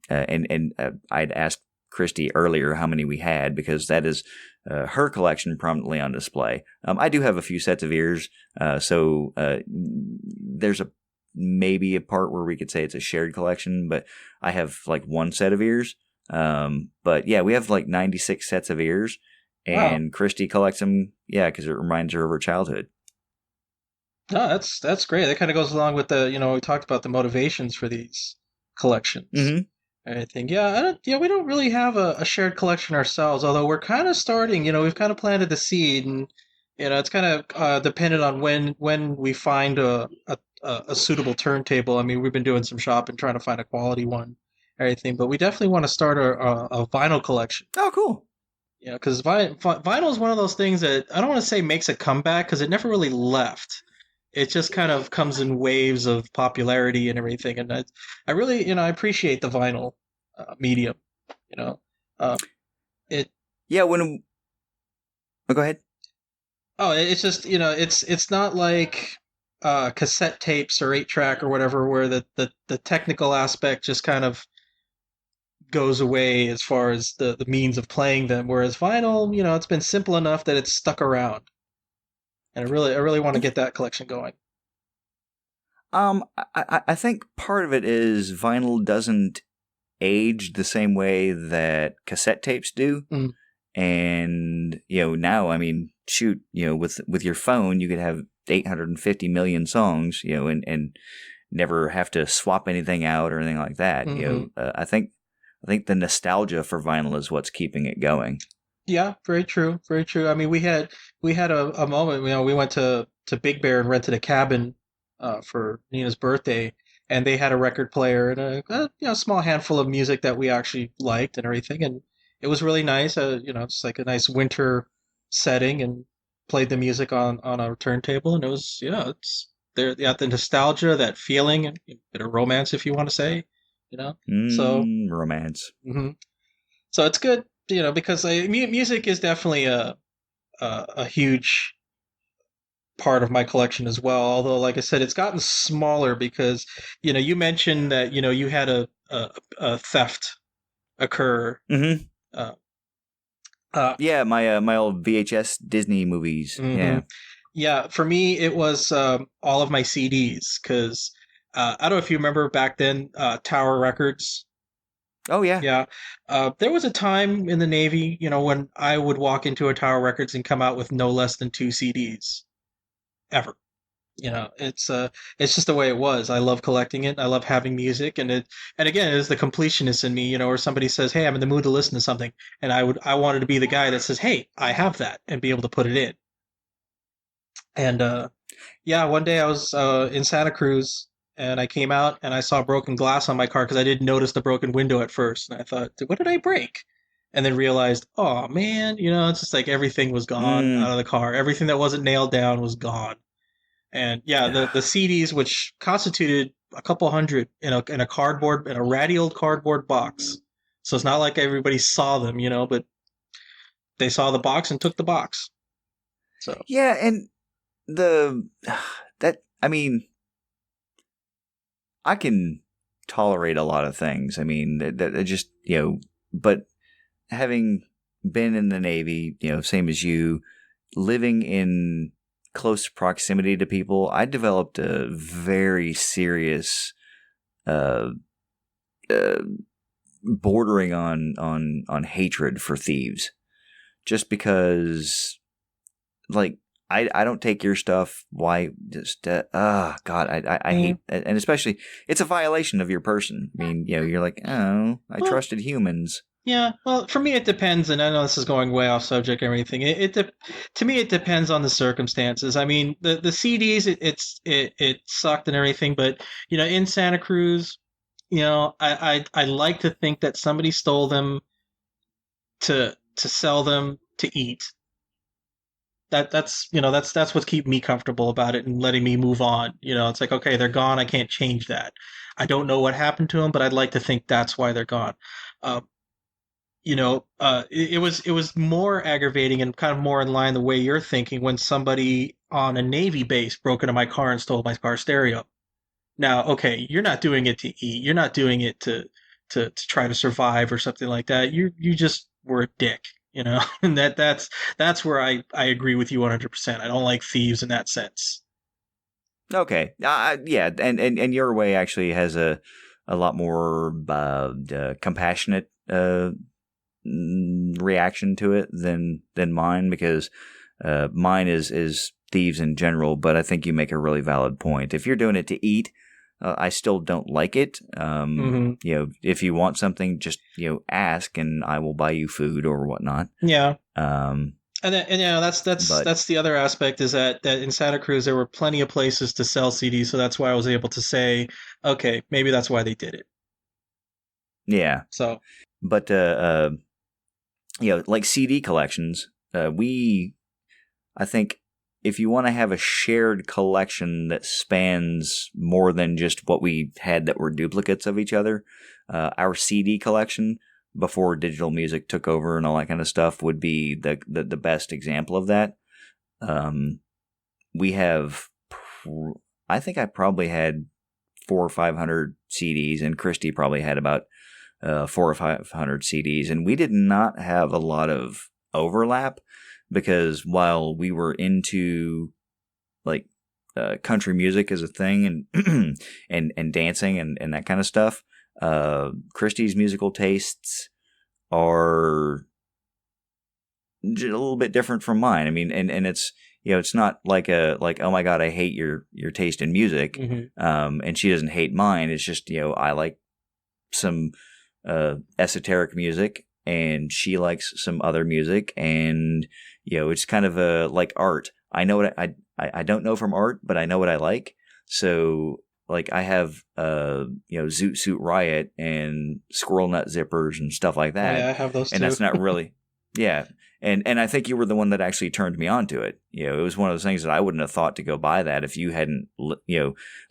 And I'd asked Christy earlier how many we had, because that is her collection prominently on display. I do have a few sets of ears, so there's maybe a part where we could say it's a shared collection, but I have like one set of ears. But yeah, we have like 96 sets of ears. And wow. Christy collects them, because it reminds her of her childhood. No, that's great. That kind of goes along with the, we talked about the motivations for these collections. Mm-hmm. I think, we don't really have a shared collection ourselves, although we're kind of starting, we've kind of planted the seed, and, it's kind of dependent on when we find a suitable turntable. I mean, we've been doing some shopping, trying to find a quality one, everything, but we definitely want to start a vinyl collection. Oh, cool. Yeah, because vinyl is one of those things that I don't want to say makes a comeback, because it never really left. It just kind of comes in waves of popularity and everything, and I really, I appreciate the vinyl medium. It. Yeah, when. Oh, go ahead. Oh, it's just it's not like cassette tapes or 8-track or whatever, where the technical aspect just kind of goes away as far as the means of playing them, whereas vinyl, it's been simple enough that it's stuck around, and I really want to get that collection going. I think part of it is vinyl doesn't age the same way that cassette tapes do. And now, I mean, shoot, with your phone you could have 850 million songs, and never have to swap anything out or anything like that. I think the nostalgia for vinyl is what's keeping it going. Yeah, very true, very true. I mean, we had a moment. We went to Big Bear and rented a cabin for Nina's birthday, and they had a record player and a small handful of music that we actually liked and everything, and it was really nice. It's like a nice winter setting, and played the music on a turntable, and it was it's there. Yeah, the nostalgia, that feeling, and a bit of romance, if you want to say. So romance. Mm-hmm. So it's good. because music is definitely a huge part of my collection as well. Although, like I said, it's gotten smaller because you mentioned that you had a theft occur. Mm-hmm. Uh, uh, Yeah, my old VHS Disney movies. hmm Yeah. Yeah, for me, it was all of my CDs because I don't know if you remember back then, Tower Records. Oh yeah. Yeah, there was a time in the Navy, when I would walk into a Tower Records and come out with no less than two CDs ever. It's just the way it was. I love collecting it. I love having music, and again, it's the completionist in me, where somebody says, "Hey, I'm in the mood to listen to something," and I wanted to be the guy that says, "Hey, I have that," and be able to put it in. And yeah, one day I was in Santa Cruz and I came out and I saw broken glass on my car because I didn't notice the broken window at first. And I thought, what did I break? And then realized, oh man, it's just like everything was gone out Mm. of the car. Everything that wasn't nailed down was gone. And yeah, the CDs, which constituted a couple hundred in a ratty old cardboard box. So it's not like everybody saw them, but they saw the box and took the box. So Yeah, and the that I mean, I can tolerate a lot of things. I mean, that just but having been in the Navy, same as you, living in close proximity to people, I developed a very serious, uh, uh bordering on hatred for thieves, just because, like, I don't take your stuff. Why? Just God, I hate, and especially it's a violation of your person. I mean, you're like, oh, I well, trusted humans. yeah, well, for me it depends, and I know this is going way off subject and everything. To me it depends on the circumstances. I mean, the CDs it sucked and everything, but in Santa Cruz, I like to think that somebody stole them to sell them to eat. That's what's keeping me comfortable about it and letting me move on. It's like, okay, they're gone. I can't change that. I don't know what happened to them, but I'd like to think that's why they're gone. Uh, it was more aggravating and kind of more in line the way you're thinking when somebody on a Navy base broke into my car and stole my car stereo. Now, okay, you're not doing it to eat. You're not doing it to try to survive or something like that. You just were a dick, and that's where I agree with you 100%. I don't like thieves in that sense. Okay, yeah, and your way actually has a lot more compassionate reaction to it than mine, because mine is thieves in general. But I think you make a really valid point. If you're doing it to eat, I still don't like it. If you want something, just ask, and I will buy you food or whatnot. Yeah. Um, And but that's the other aspect is that in Santa Cruz there were plenty of places to sell CDs, so that's why I was able to say, okay, maybe that's why they did it. yeah, So but like CD collections, I think if you want to have a shared collection that spans more than just what we had that were duplicates of each other, our CD collection before digital music took over and all that kind of stuff would be the best example of that. We have, I think I probably had 400 or 500 CDs, and Christy probably had about 400 or 500 CDs, and we did not have a lot of overlap, because while we were into like country music as a thing and and dancing and that kind of stuff, Christy's musical tastes are a little bit different from mine. I mean, and it's it's not like oh my god, I hate your taste in music, and she doesn't hate mine. It's just I like some esoteric music, and she likes some other music, and it's kind of like art. I know what I don't know from art, but I know what I like. So like I have Zoot Suit Riot and Squirrel Nut Zippers and stuff like that. oh, yeah, I have those and too. that's not really yeah. And I think you were the one that actually turned me on to it. It was one of those things that I wouldn't have thought to go buy that if you hadn't,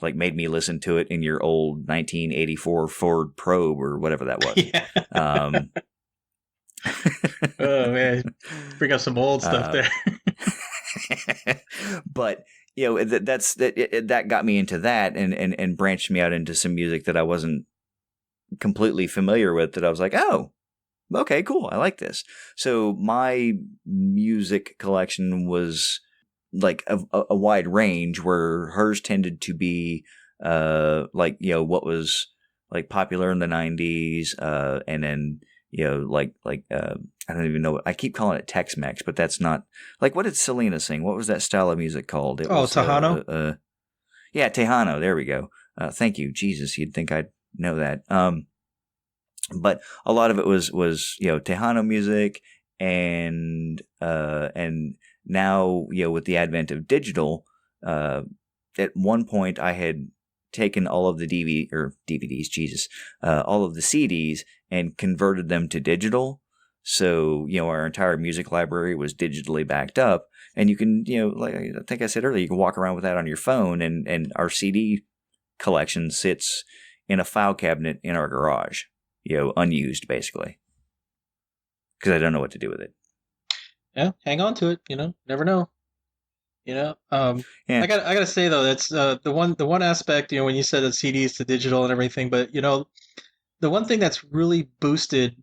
like made me listen to it in your old 1984 Ford Probe or whatever that was. Yeah. Oh man, bring up some old stuff Uh, there. but that got me into that and branched me out into some music that I wasn't completely familiar with. That I was like, oh, okay, cool, I like this. So my music collection was like a wide range, where hers tended to be like what was like popular in the 90s, and then I don't even know, I keep calling it Tex-Mex, but that's not, like, what did Selena sing? What was that style of music called? It Oh, was Tejano. yeah, Tejano, there we go. Thank you, Jesus, you'd think I'd know that. But a lot of it was Tejano music, and now with the advent of digital, at one point I had taken all of the DVDs, Jesus, all of the CDs and converted them to digital. So our entire music library was digitally backed up, and you can like I think I said earlier, you can walk around with that on your phone, and our CD collection sits in a file cabinet in our garage. Unused, basically, because I don't know what to do with it. Yeah, hang on to it. Never know. Yeah. I gotta say though, that's the one aspect. When you said that CDs to digital and everything, but the one thing that's really boosted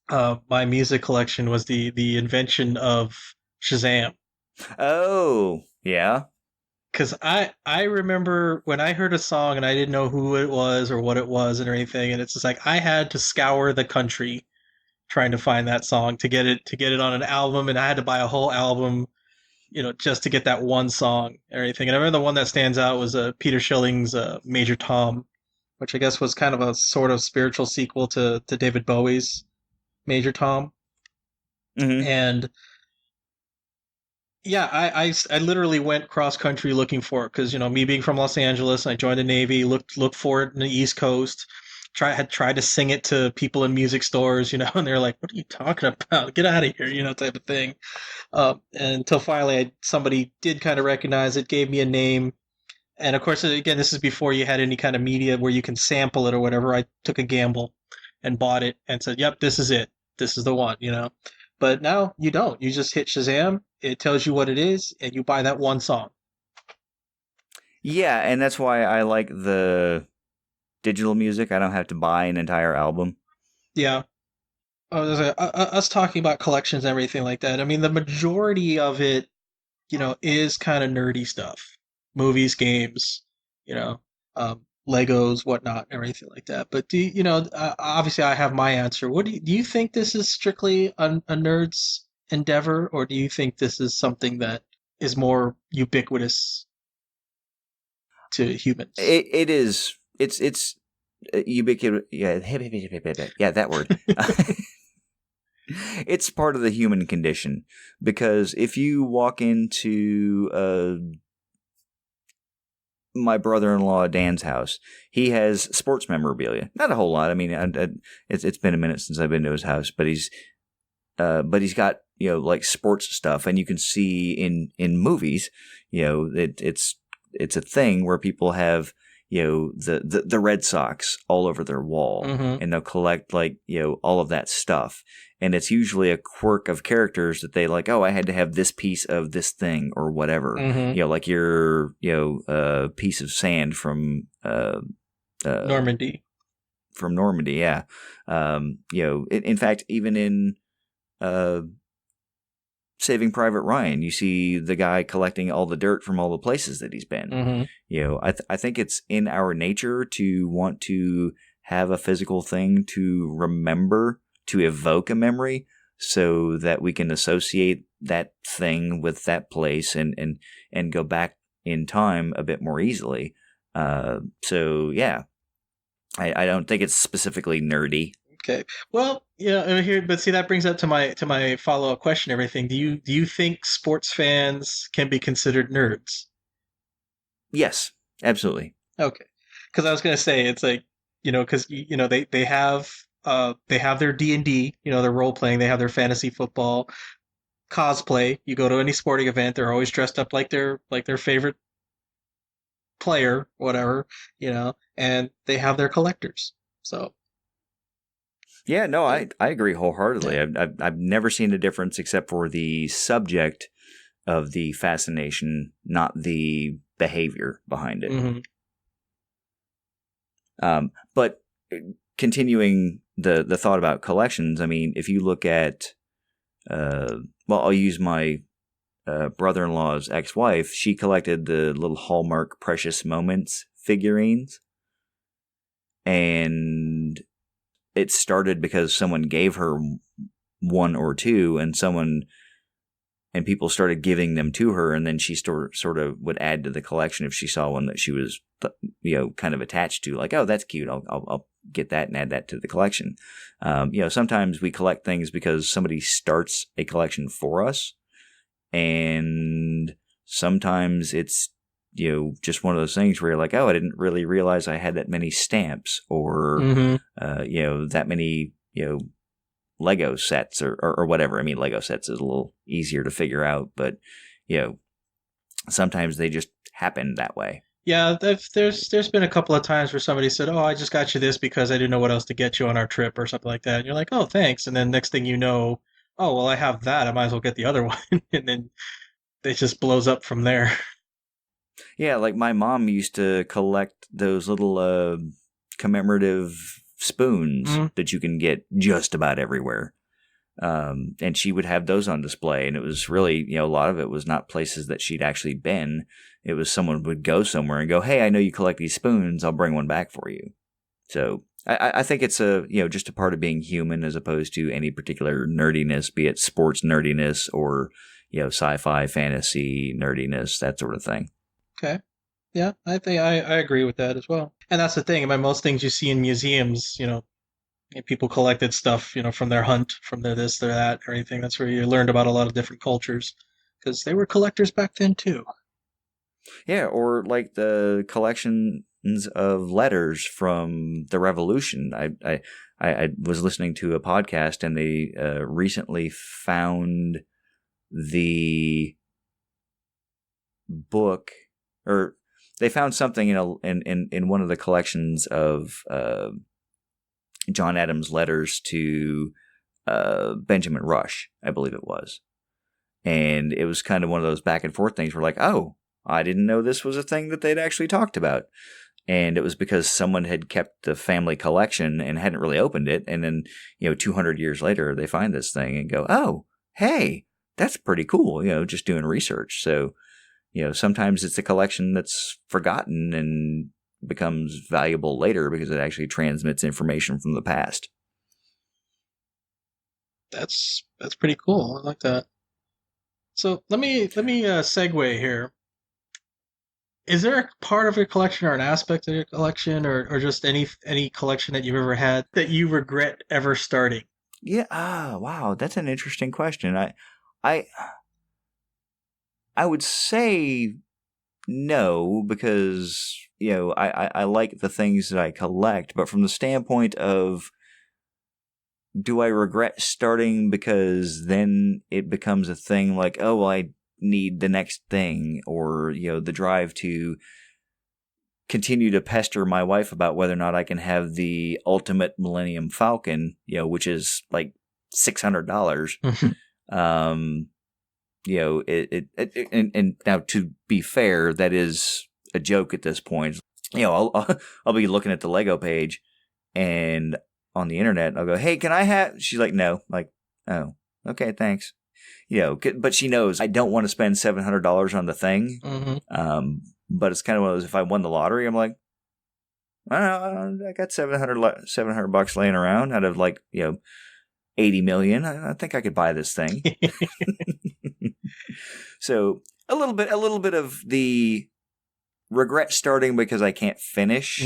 my music collection was the invention of Shazam. Oh, yeah. Because I remember when I heard a song and I didn't know who it was or what it was and everything, and it's just like I had to scour the country trying to find that song to get it on an album, and I had to buy a whole album, just to get that one song and everything. And I remember the one that stands out was Peter Schilling's Major Tom, which I guess was kind of a sort of spiritual sequel to David Bowie's Major Tom. Mm-hmm. And yeah, I literally went cross country looking for it because me being from Los Angeles, I joined the Navy, looked for it in the East Coast. Had tried to sing it to people in music stores, and they're like, "What are you talking about? Get out of here," type of thing. And until finally, somebody did kind of recognize it, gave me a name, and of course, again, this is before you had any kind of media where you can sample it or whatever. I took a gamble and bought it and said, "Yep, this is it. This is the one." But now you don't. You just hit Shazam. It tells you what it is, and you buy that one song. Yeah, and that's why I like the digital music. I don't have to buy an entire album. Yeah. Us talking about collections and everything like that. I mean, the majority of it, is kind of nerdy stuff. Movies, games, you know, Legos, whatnot, everything like that. But obviously I have my answer. Do you think this is strictly a nerd's endeavor, or do you think this is something that is more ubiquitous to humans? It is. It's ubiquitous. Yeah, yeah, that word. It's part of the human condition, because if you walk into my brother-in-law Dan's house, he has sports memorabilia. Not a whole lot. I mean, it's been a minute since I've been to his house, but he's got like sports stuff, and you can see in movies, it's a thing where people have the Red Sox all over their wall, Mm-hmm. and they'll collect like all of that stuff. And it's usually a quirk of characters that they like, oh, I had to have this piece of this thing or whatever. Mm-hmm. Like your piece of sand from Normandy. from Normandy, yeah. In fact, even in Saving Private Ryan, you see the guy collecting all the dirt from all the places that he's been. Mm-hmm. I think it's in our nature to want to have a physical thing to remember, to evoke a memory, so that we can associate that thing with that place and go back in time a bit more easily. So yeah, I don't think it's specifically nerdy. Okay. Well, here, but see, that brings up to my follow up question. Everything. Do you think sports fans can be considered nerds? Yes, absolutely. Okay. Because I was gonna say it's like because they have their D&D, their role playing. They have their fantasy football cosplay. You go to any sporting event, they're always dressed up like their favorite player, whatever, and they have their collectors. So Yeah, no, I agree wholeheartedly. I've never seen a difference except for the subject of the fascination, not the behavior behind it. Mm-hmm. But continuing the thought about collections, I mean, if you look at, I'll use my brother-in-law's ex-wife. She collected the little Hallmark Precious Moments figurines, and it started because someone gave her one or two, and people started giving them to her, and then she sort of would add to the collection if she saw one that she was, kind of attached to, like, oh, that's cute, I'll get that and add that to the collection. Sometimes we collect things because somebody starts a collection for us, and sometimes it's, just one of those things where you're like, oh, I didn't really realize I had that many stamps, or, that many, Lego sets or whatever. I mean, Lego sets is a little easier to figure out, but, sometimes they just happen that way. Yeah, there's been a couple of times where somebody said, "Oh, I just got you this because I didn't know what else to get you on our trip," or something like that. And you're like, "Oh, thanks." And then next thing you know, "Oh, well, I have that. I might as well get the other one." And then it just blows up from there. Yeah, like my mom used to collect those little commemorative spoons that you can get just about everywhere. And she would have those on display, and it was really, a lot of it was not places that she'd actually been. It was someone would go somewhere and go, "Hey, I know you collect these spoons. I'll bring one back for you." So I think it's just a part of being human, as opposed to any particular nerdiness, be it sports nerdiness or, sci-fi, fantasy nerdiness, that sort of thing. Okay. Yeah, I think I agree with that as well. And that's the thing. I mean, most things you see in museums, people collected stuff, from their hunt, from their this, their that, or anything. That's where you learned about a lot of different cultures, because they were collectors back then too. Yeah, or like the collections of letters from the Revolution. I was listening to a podcast, and they recently found the book, or they found something in one of the collections of John Adams' letters to Benjamin Rush, I believe it was. And it was kind of one of those back and forth things where, like, oh, I didn't know this was a thing that they'd actually talked about. And it was because someone had kept the family collection and hadn't really opened it. And then, 200 years later, they find this thing and go, oh, hey, that's pretty cool, just doing research. So, sometimes it's a collection that's forgotten and becomes valuable later because it actually transmits information from the past. That's pretty cool. I like that. So let me segue here. Is there a part of your collection or an aspect of your collection, or just any collection that you've ever had that you regret ever starting? Yeah. Wow. That's an interesting question. I would say no, because, I like the things that I collect, but from the standpoint of, do I regret starting because then it becomes a thing like, oh, well, I need the next thing, or, the drive to continue to pester my wife about whether or not I can have the ultimate Millennium Falcon, which is like $600. And now, to be fair, that is a joke at this point. I'll be looking at the Lego page, and on the internet, I'll go, "Hey, can I have?" She's like, "No." I'm like, "Oh, okay, thanks." But she knows I don't want to spend $700 on the thing. Mm-hmm. But it's kind of one of those, if I won the lottery, I'm like, I don't know, I got $700 laying around out of, like, 80 million. I think I could buy this thing. So a little bit of the regret starting because I can't finish,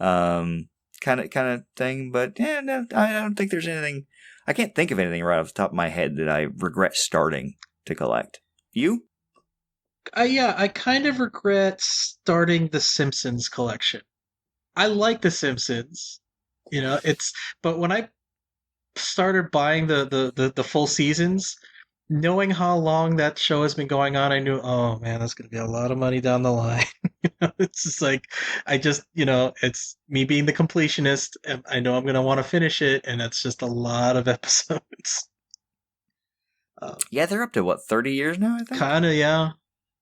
kind of thing. But yeah, no, I don't think there's anything. I can't think of anything right off the top of my head that I regret starting to collect. You? I kind of regret starting the Simpsons collection. I like the Simpsons, but when I started buying the full seasons, knowing how long that show has been going on, I knew, oh man, that's going to be a lot of money down the line. It's just like it's me being the completionist. And I know I'm gonna want to finish it, and that's just a lot of episodes. Yeah, they're up to what, 30 years now, I think? Kind of, yeah.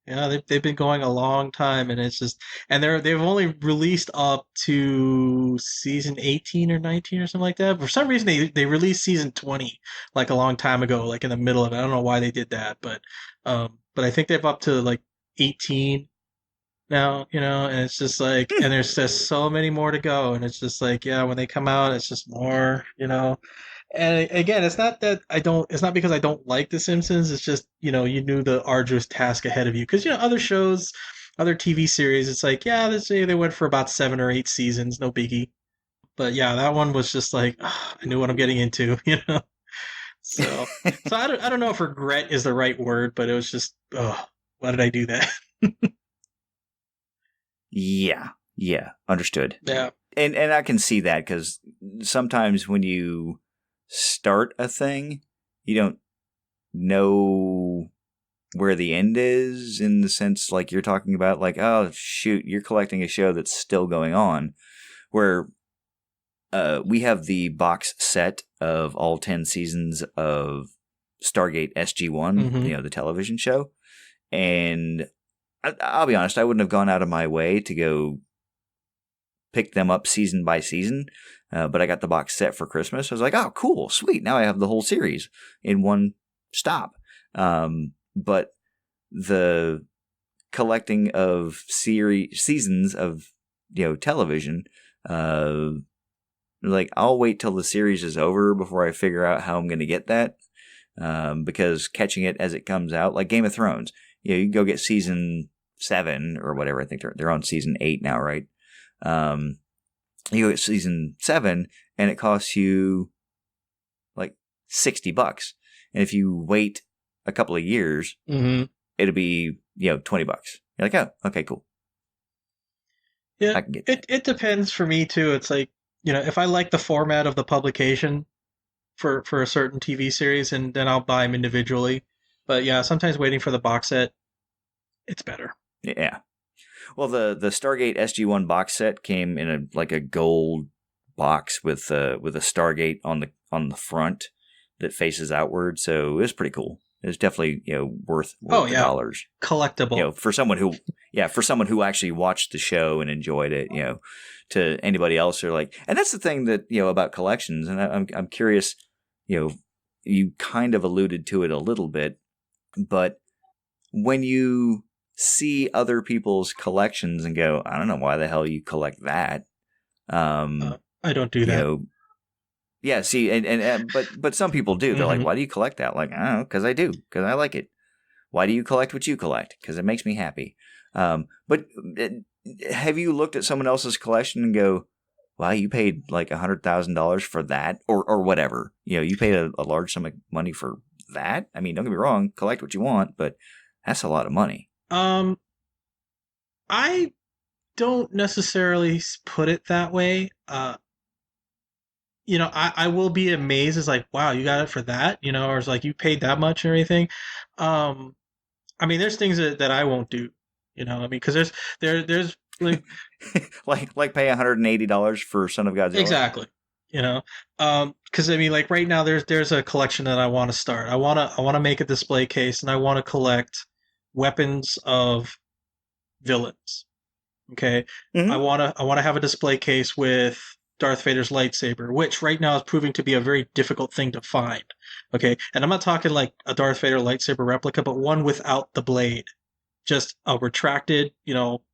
Yeah, they've been going a long time, and it's just, and they've only released up to season 18 or 19 or something like that. For some reason, they released season 20 like a long time ago, like in the middle of it. I don't know why they did that, but I think they've up to like 18 now, and it's just like, and there's just so many more to go, and it's just like, yeah, when they come out, it's just more. And again, it's not that I don't. It's not because I don't like The Simpsons. It's just you knew the arduous task ahead of you because other shows, other TV series. It's like yeah, they went for about 7 or 8 seasons, no biggie. But yeah, that one was just like I knew what I'm getting into. So I don't know if regret is the right word, but it was just why did I do that? Yeah, understood. Yeah. And I can see that because sometimes when you start a thing, you don't know where the end is, in the sense like you're talking about, like, oh shoot, you're collecting a show that's still going on, where we have the box set of all 10 seasons of Stargate SG-1, the television show, and I'll be honest, I wouldn't have gone out of my way to go pick them up season by season, but I got the box set for Christmas. I was like, oh, cool, sweet. Now I have the whole series in one stop. But the collecting of seasons of television, like I'll wait till the series is over before I figure out how I'm going to get that, because catching it as it comes out, like Game of Thrones, you can go get season 7 or whatever. I think they're on season 8 now, right? You go get season 7 and it costs you like $60. And if you wait a couple of years, it'll be, $20. You're like, oh, okay, cool. Yeah, I can get it depends for me too. It's like, if I like the format of the publication for a certain TV series, and then I'll buy them individually. But yeah, sometimes waiting for the box set, it's better. Yeah. Well, the Stargate SG-1 box set came in a gold box with a Stargate on the front that faces outward, so it was pretty cool. It was definitely worth the dollars. Collectible. For someone who actually watched the show and enjoyed it. To anybody else, or like, and that's the thing that about collections, and I'm curious. You kind of alluded to it a little bit, but when you see other people's collections and go, I don't know why the hell you collect that. I don't do that. Yeah. See, and but some people do. They're like, why do you collect that? Like, I don't know, because I do, because I like it. Why do you collect what you collect? Because it makes me happy. But have you looked at someone else's collection and go, wow, you paid like $100,000 for that, or whatever? You paid a large sum of money for that. I mean, don't get me wrong, collect what you want, but that's a lot of money. I don't necessarily put it that way. I will be amazed. It's like, wow, you got it for that, or it's like you paid that much or anything. I mean, there's things that I won't do, because there's like like pay $180 for Son of Godzilla. Exactly. Because I mean, like right now, there's a collection that I want to start. I want to make a display case, and I want to collect weapons of villains. Okay, I want to have a display case with Darth Vader's lightsaber, which right now is proving to be a very difficult thing to find. Okay, and I'm not talking like a Darth Vader lightsaber replica, but one without the blade, just a retracted,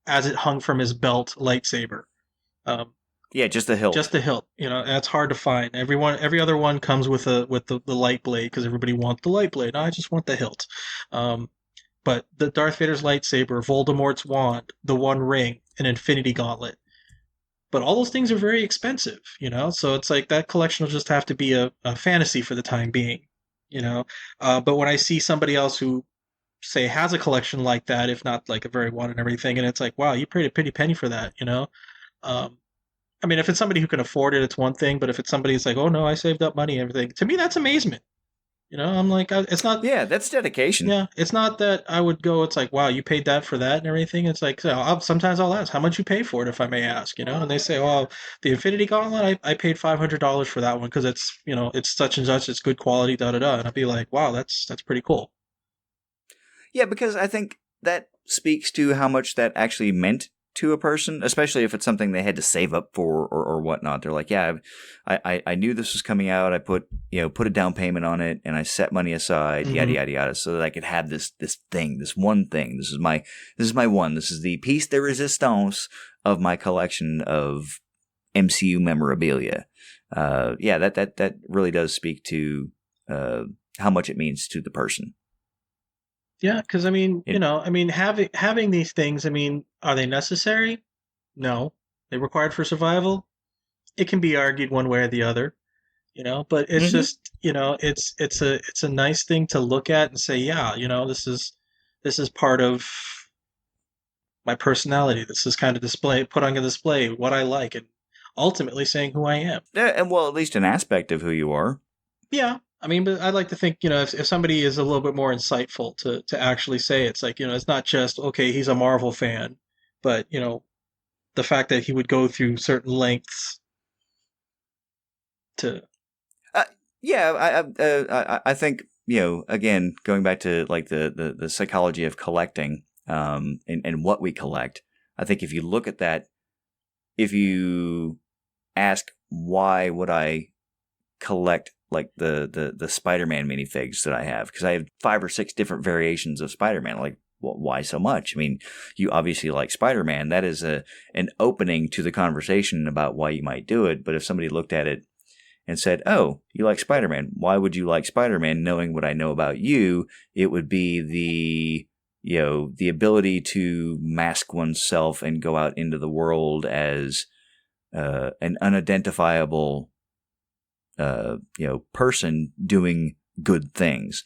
as it hung from his belt lightsaber. Yeah, just the hilt. Just the hilt. That's hard to find. Every other one comes with the light blade because everybody wants the light blade. No, I just want the hilt. But the Darth Vader's lightsaber, Voldemort's wand, the One Ring, an Infinity Gauntlet. But all those things are very expensive, So it's like that collection will just have to be a fantasy for the time being, But when I see somebody else who, say, has a collection like that, if not like a very one and everything, and it's like, wow, you paid a pretty penny for that, I mean, if it's somebody who can afford it, it's one thing. But if it's somebody who's like, oh no, I saved up money and everything, to me, that's amazement. I'm like, it's not. Yeah, that's dedication. Yeah, it's not that I would go. It's like, wow, you paid that for that and everything. It's like, sometimes I'll ask, how much you pay for it, if I may ask. And they say, well, the Infinity Gauntlet, I paid $500 for that one because it's, it's such and such, it's good quality, da da da. And I'd be like, wow, that's pretty cool. Yeah, because I think that speaks to how much that actually meant to a person, especially if it's something they had to save up for or whatnot. They're like, yeah, I knew this was coming out. I put a down payment on it, and I set money aside, yada yada yada, so that I could have this thing, this one thing. This is my one. This is the piece de resistance of my collection of MCU memorabilia. Yeah, that really does speak to how much it means to the person. Yeah, because having these things, are they necessary? No. They required for survival? It can be argued one way or the other, but it's just, it's a nice thing to look at and say, yeah, this is part of my personality. This is kind of put on a display what I like, and ultimately saying who I am. Yeah, and well, at least an aspect of who you are. Yeah. But I'd like to think, if somebody is a little bit more insightful to actually say it's like, it's not just, okay, he's a Marvel fan, but, the fact that he would go through certain lengths to. Yeah, I think, again, going back to like the psychology of collecting and what we collect, I think if you look at that, if you ask why would I collect like the Spider-Man minifigs that I have, because I have 5 or 6 different variations of Spider-Man. Like, well, why so much? I mean, you obviously like Spider-Man. That is an opening to the conversation about why you might do it. But if somebody looked at it and said, "Oh, you like Spider-Man. Why would you like Spider-Man?" Knowing what I know about you, it would be the ability to mask oneself and go out into the world as an unidentifiable person doing good things,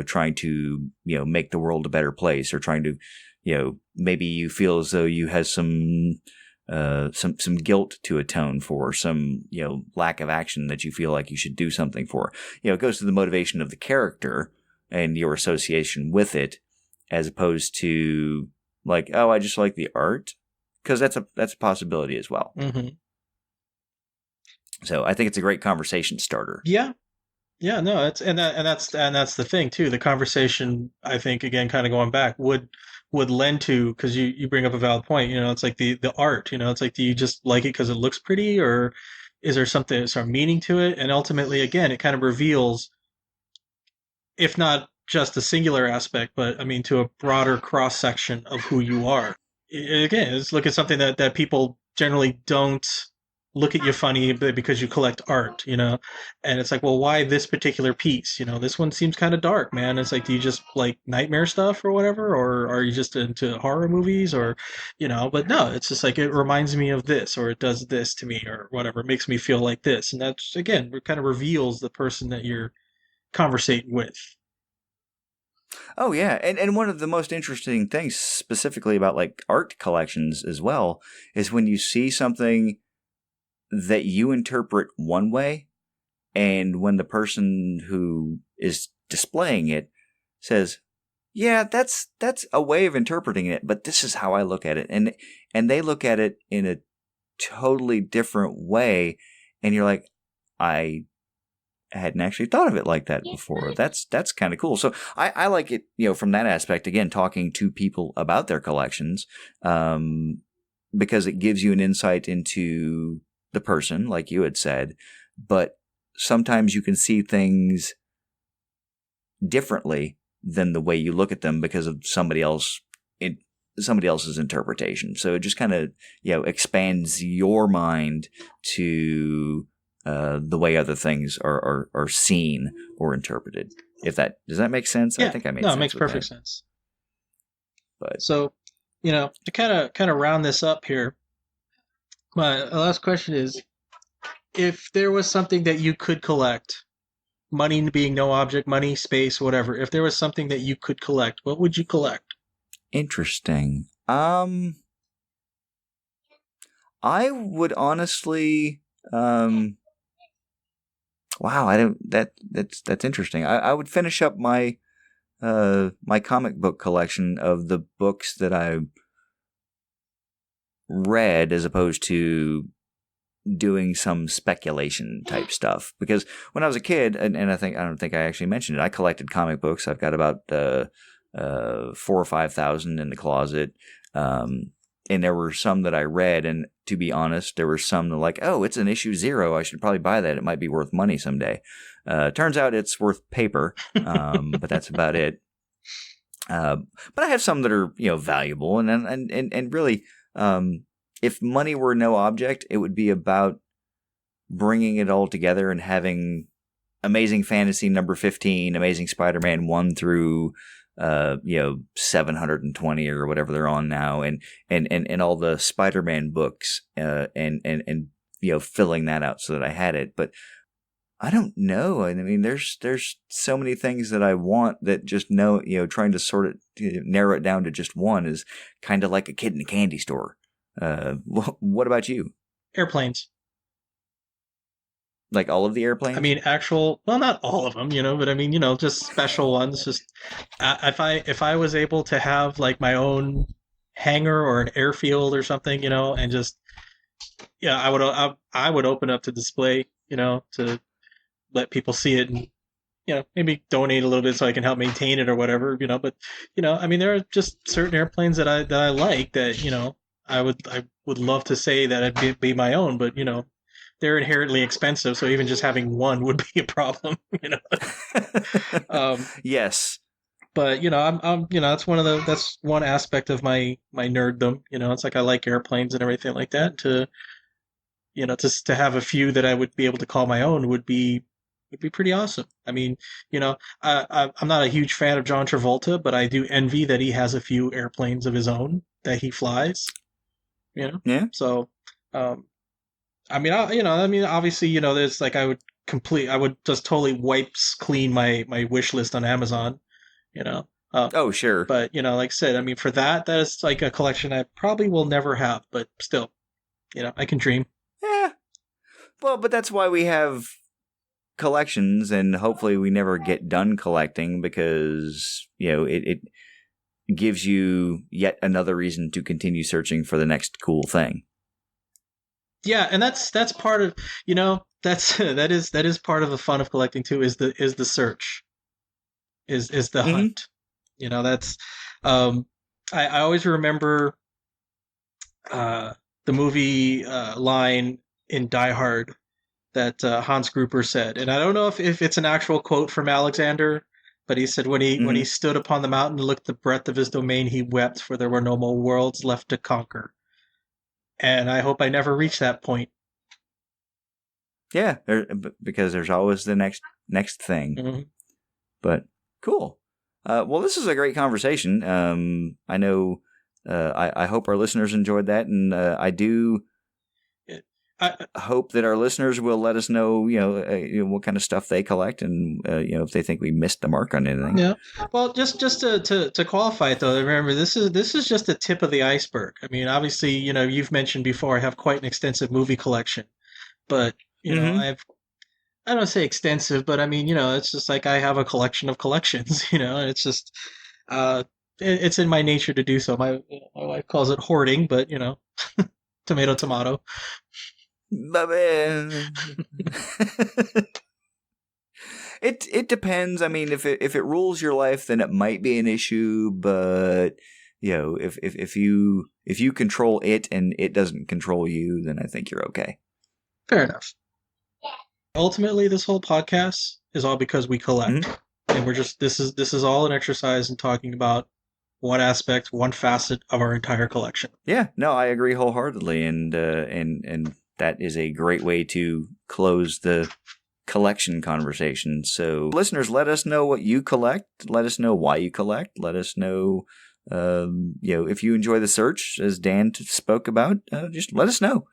trying to, make the world a better place, or trying to, maybe you feel as though you have some guilt to atone for, some, lack of action that you feel like you should do something for. It goes to the motivation of the character and your association with it, as opposed to like, oh, I just like the art, because that's a possibility as well. Mm-hmm. So I think it's a great conversation starter. Yeah. Yeah, no, that's the thing too. The conversation, I think, again, kind of going back, would lend to, because you bring up a valid point. It's like the art. It's like, do you just like it because it looks pretty, or is there some meaning to it? And ultimately, again, it kind of reveals, if not just a singular aspect, but to a broader cross section of who you are. Again, let's look at something that people generally don't look at you funny because you collect art, and it's like, well, why this particular piece? This one seems kind of dark, man. It's like, do you just like nightmare stuff or whatever, or are you just into horror movies, or, but no, it's just like, it reminds me of this, or it does this to me, or whatever. It makes me feel like this, and that's, again, it kind of reveals the person that you're conversating with. Oh yeah, and one of the most interesting things specifically about like art collections as well is when you see something that you interpret one way, and when the person who is displaying it says, "Yeah, that's a way of interpreting it, but this is how I look at it," and they look at it in a totally different way, and you're like, I hadn't actually thought of it like that before. That's kind of cool. So I like it, from that aspect, again, talking to people about their collections, because it gives you an insight into the person, like you had said, but sometimes you can see things differently than the way you look at them because of somebody else's interpretation. So it just kind of, expands your mind to the way other things are seen or interpreted. Does that make sense? Yeah, I think I made sense. No, it makes perfect sense. But so, to kind of round this up here, my last question is, if there was something that you could collect, money being no object, money, space, whatever, if there was something that you could collect, what would you collect? Interesting. I would honestly, Wow, I don't. That's interesting. I would finish up my my comic book collection of the books that I read as opposed to doing some speculation type stuff. Because when I was a kid, and I don't think I actually mentioned it, I collected comic books. I've got about 4,000 or 5,000 in the closet. And there were some that I read, and to be honest, there were some that like, oh, it's an issue 0. I should probably buy that. It might be worth money someday. Turns out it's worth paper, but that's about it. But I have some that are valuable, and really, if money were no object, it would be about bringing it all together and having Amazing Fantasy number 15, Amazing Spider-Man 1 through 720 or whatever they're on now, and all the Spider-Man books, and filling that out so that I had it. But I don't know. I mean, there's so many things that I want that just trying to sort it, narrow it down to just one is kind of like a kid in a candy store. What about you? Airplanes. Like all of the airplanes? I mean, well, not all of them, but I mean, just special ones. Just if I was able to have like my own hangar or an airfield or something, and just I would open up to display, to let people see it and maybe donate a little bit so I can help maintain it or whatever, But I mean, there are just certain airplanes that I like that I would love to say that it'd be my own, but they're inherently expensive, so even just having one would be a problem, Yes. But I'm that's one aspect of my nerddom. It's like I like airplanes and everything like that. To to have a few that I would be able to call my own would be pretty awesome. I mean, I'm not a huge fan of John Travolta, but I do envy that he has a few airplanes of his own that he flies. Yeah. So, I mean, obviously, there's like I would just totally clean my wish list on Amazon, Oh, sure. But like I said, I mean, for that is like a collection I probably will never have, but still, I can dream. Yeah. Well, but that's why we have collections, and hopefully we never get done collecting because it gives you yet another reason to continue searching for the next cool thing. Yeah, and that's part of that is part of the fun of collecting too, is the search, is the hunt. That's I always remember the movie line in Die Hard that Hans Gruber said, and I don't know if it's an actual quote from Alexander, but he said when he stood upon the mountain and looked the breadth of his domain, he wept, for there were no more worlds left to conquer. And I hope I never reach that point. Yeah, because there's always the next thing. Mm-hmm. But cool. Well, this is a great conversation. I know. I hope our listeners enjoyed that, and I do. I hope that our listeners will let us know, what kind of stuff they collect, and if they think we missed the mark on anything. Yeah. Well, just to qualify it though, remember this is just the tip of the iceberg. I mean, obviously, you've mentioned before I have quite an extensive movie collection, but I don't want to say extensive, but I mean, it's just like I have a collection of collections, and it's just it's in my nature to do so. My wife calls it hoarding, but tomato tomato. It depends. I mean, if it rules your life, then it might be an issue. But if you control it and it doesn't control you, then I think you're okay. Fair enough. Ultimately, this whole podcast is all because we collect, and we're just this is all an exercise in talking about one aspect, one facet of our entire collection. Yeah, no, I agree wholeheartedly, and that is a great way to close the collection conversation. So, listeners, let us know what you collect. Let us know why you collect. Let us know, if you enjoy the search, as Dan spoke about. Just let us know.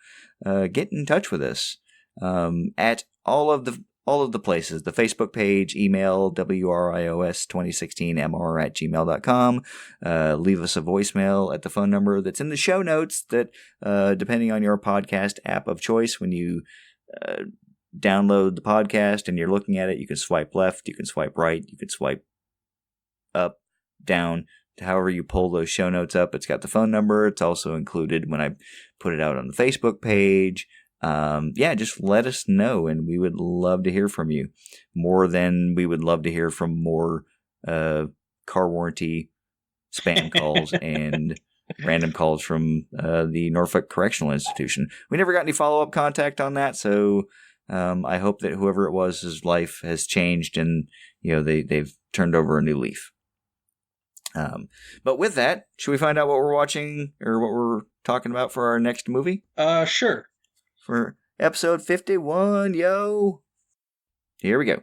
Get in touch with us at all of the places: the Facebook page, email wrios2016mr@gmail.com. Leave us a voicemail at the phone number that's in the show notes that, depending on your podcast app of choice, when you download the podcast and you're looking at it, you can swipe left, you can swipe right, you can swipe up, down, however you pull those show notes up. It's got the phone number. It's also included when I put it out on the Facebook page. Just let us know, and we would love to hear from you. More than we would love to hear from more car warranty spam calls and random calls from the Norfolk Correctional Institution. We never got any follow-up contact on that, so I hope that whoever it was, his life has changed and they've turned over a new leaf. But with that, should we find out what we're watching or what we're talking about for our next movie? Sure. For episode 51, yo! Here we go.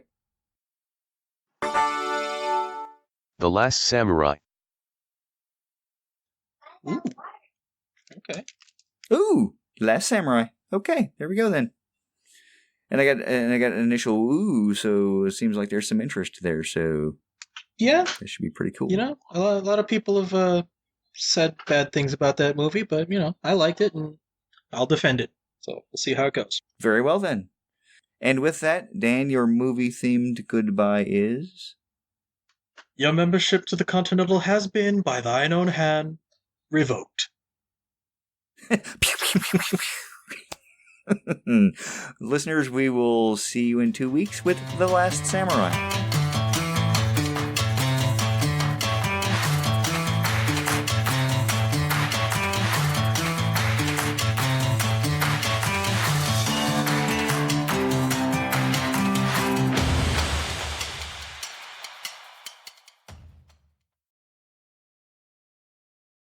The Last Samurai. Ooh. Okay. Ooh, Last Samurai. Okay, there we go then. And I got an initial ooh, so it seems like there's some interest there. So yeah, that should be pretty cool. A lot of people have said bad things about that movie, but I liked it and I'll defend it. So we'll see how it goes. Very well then. And with that, Dan, your movie-themed goodbye is? Your membership to the Continental has been, by thine own hand, revoked. Listeners, we will see you in 2 weeks with The Last Samurai.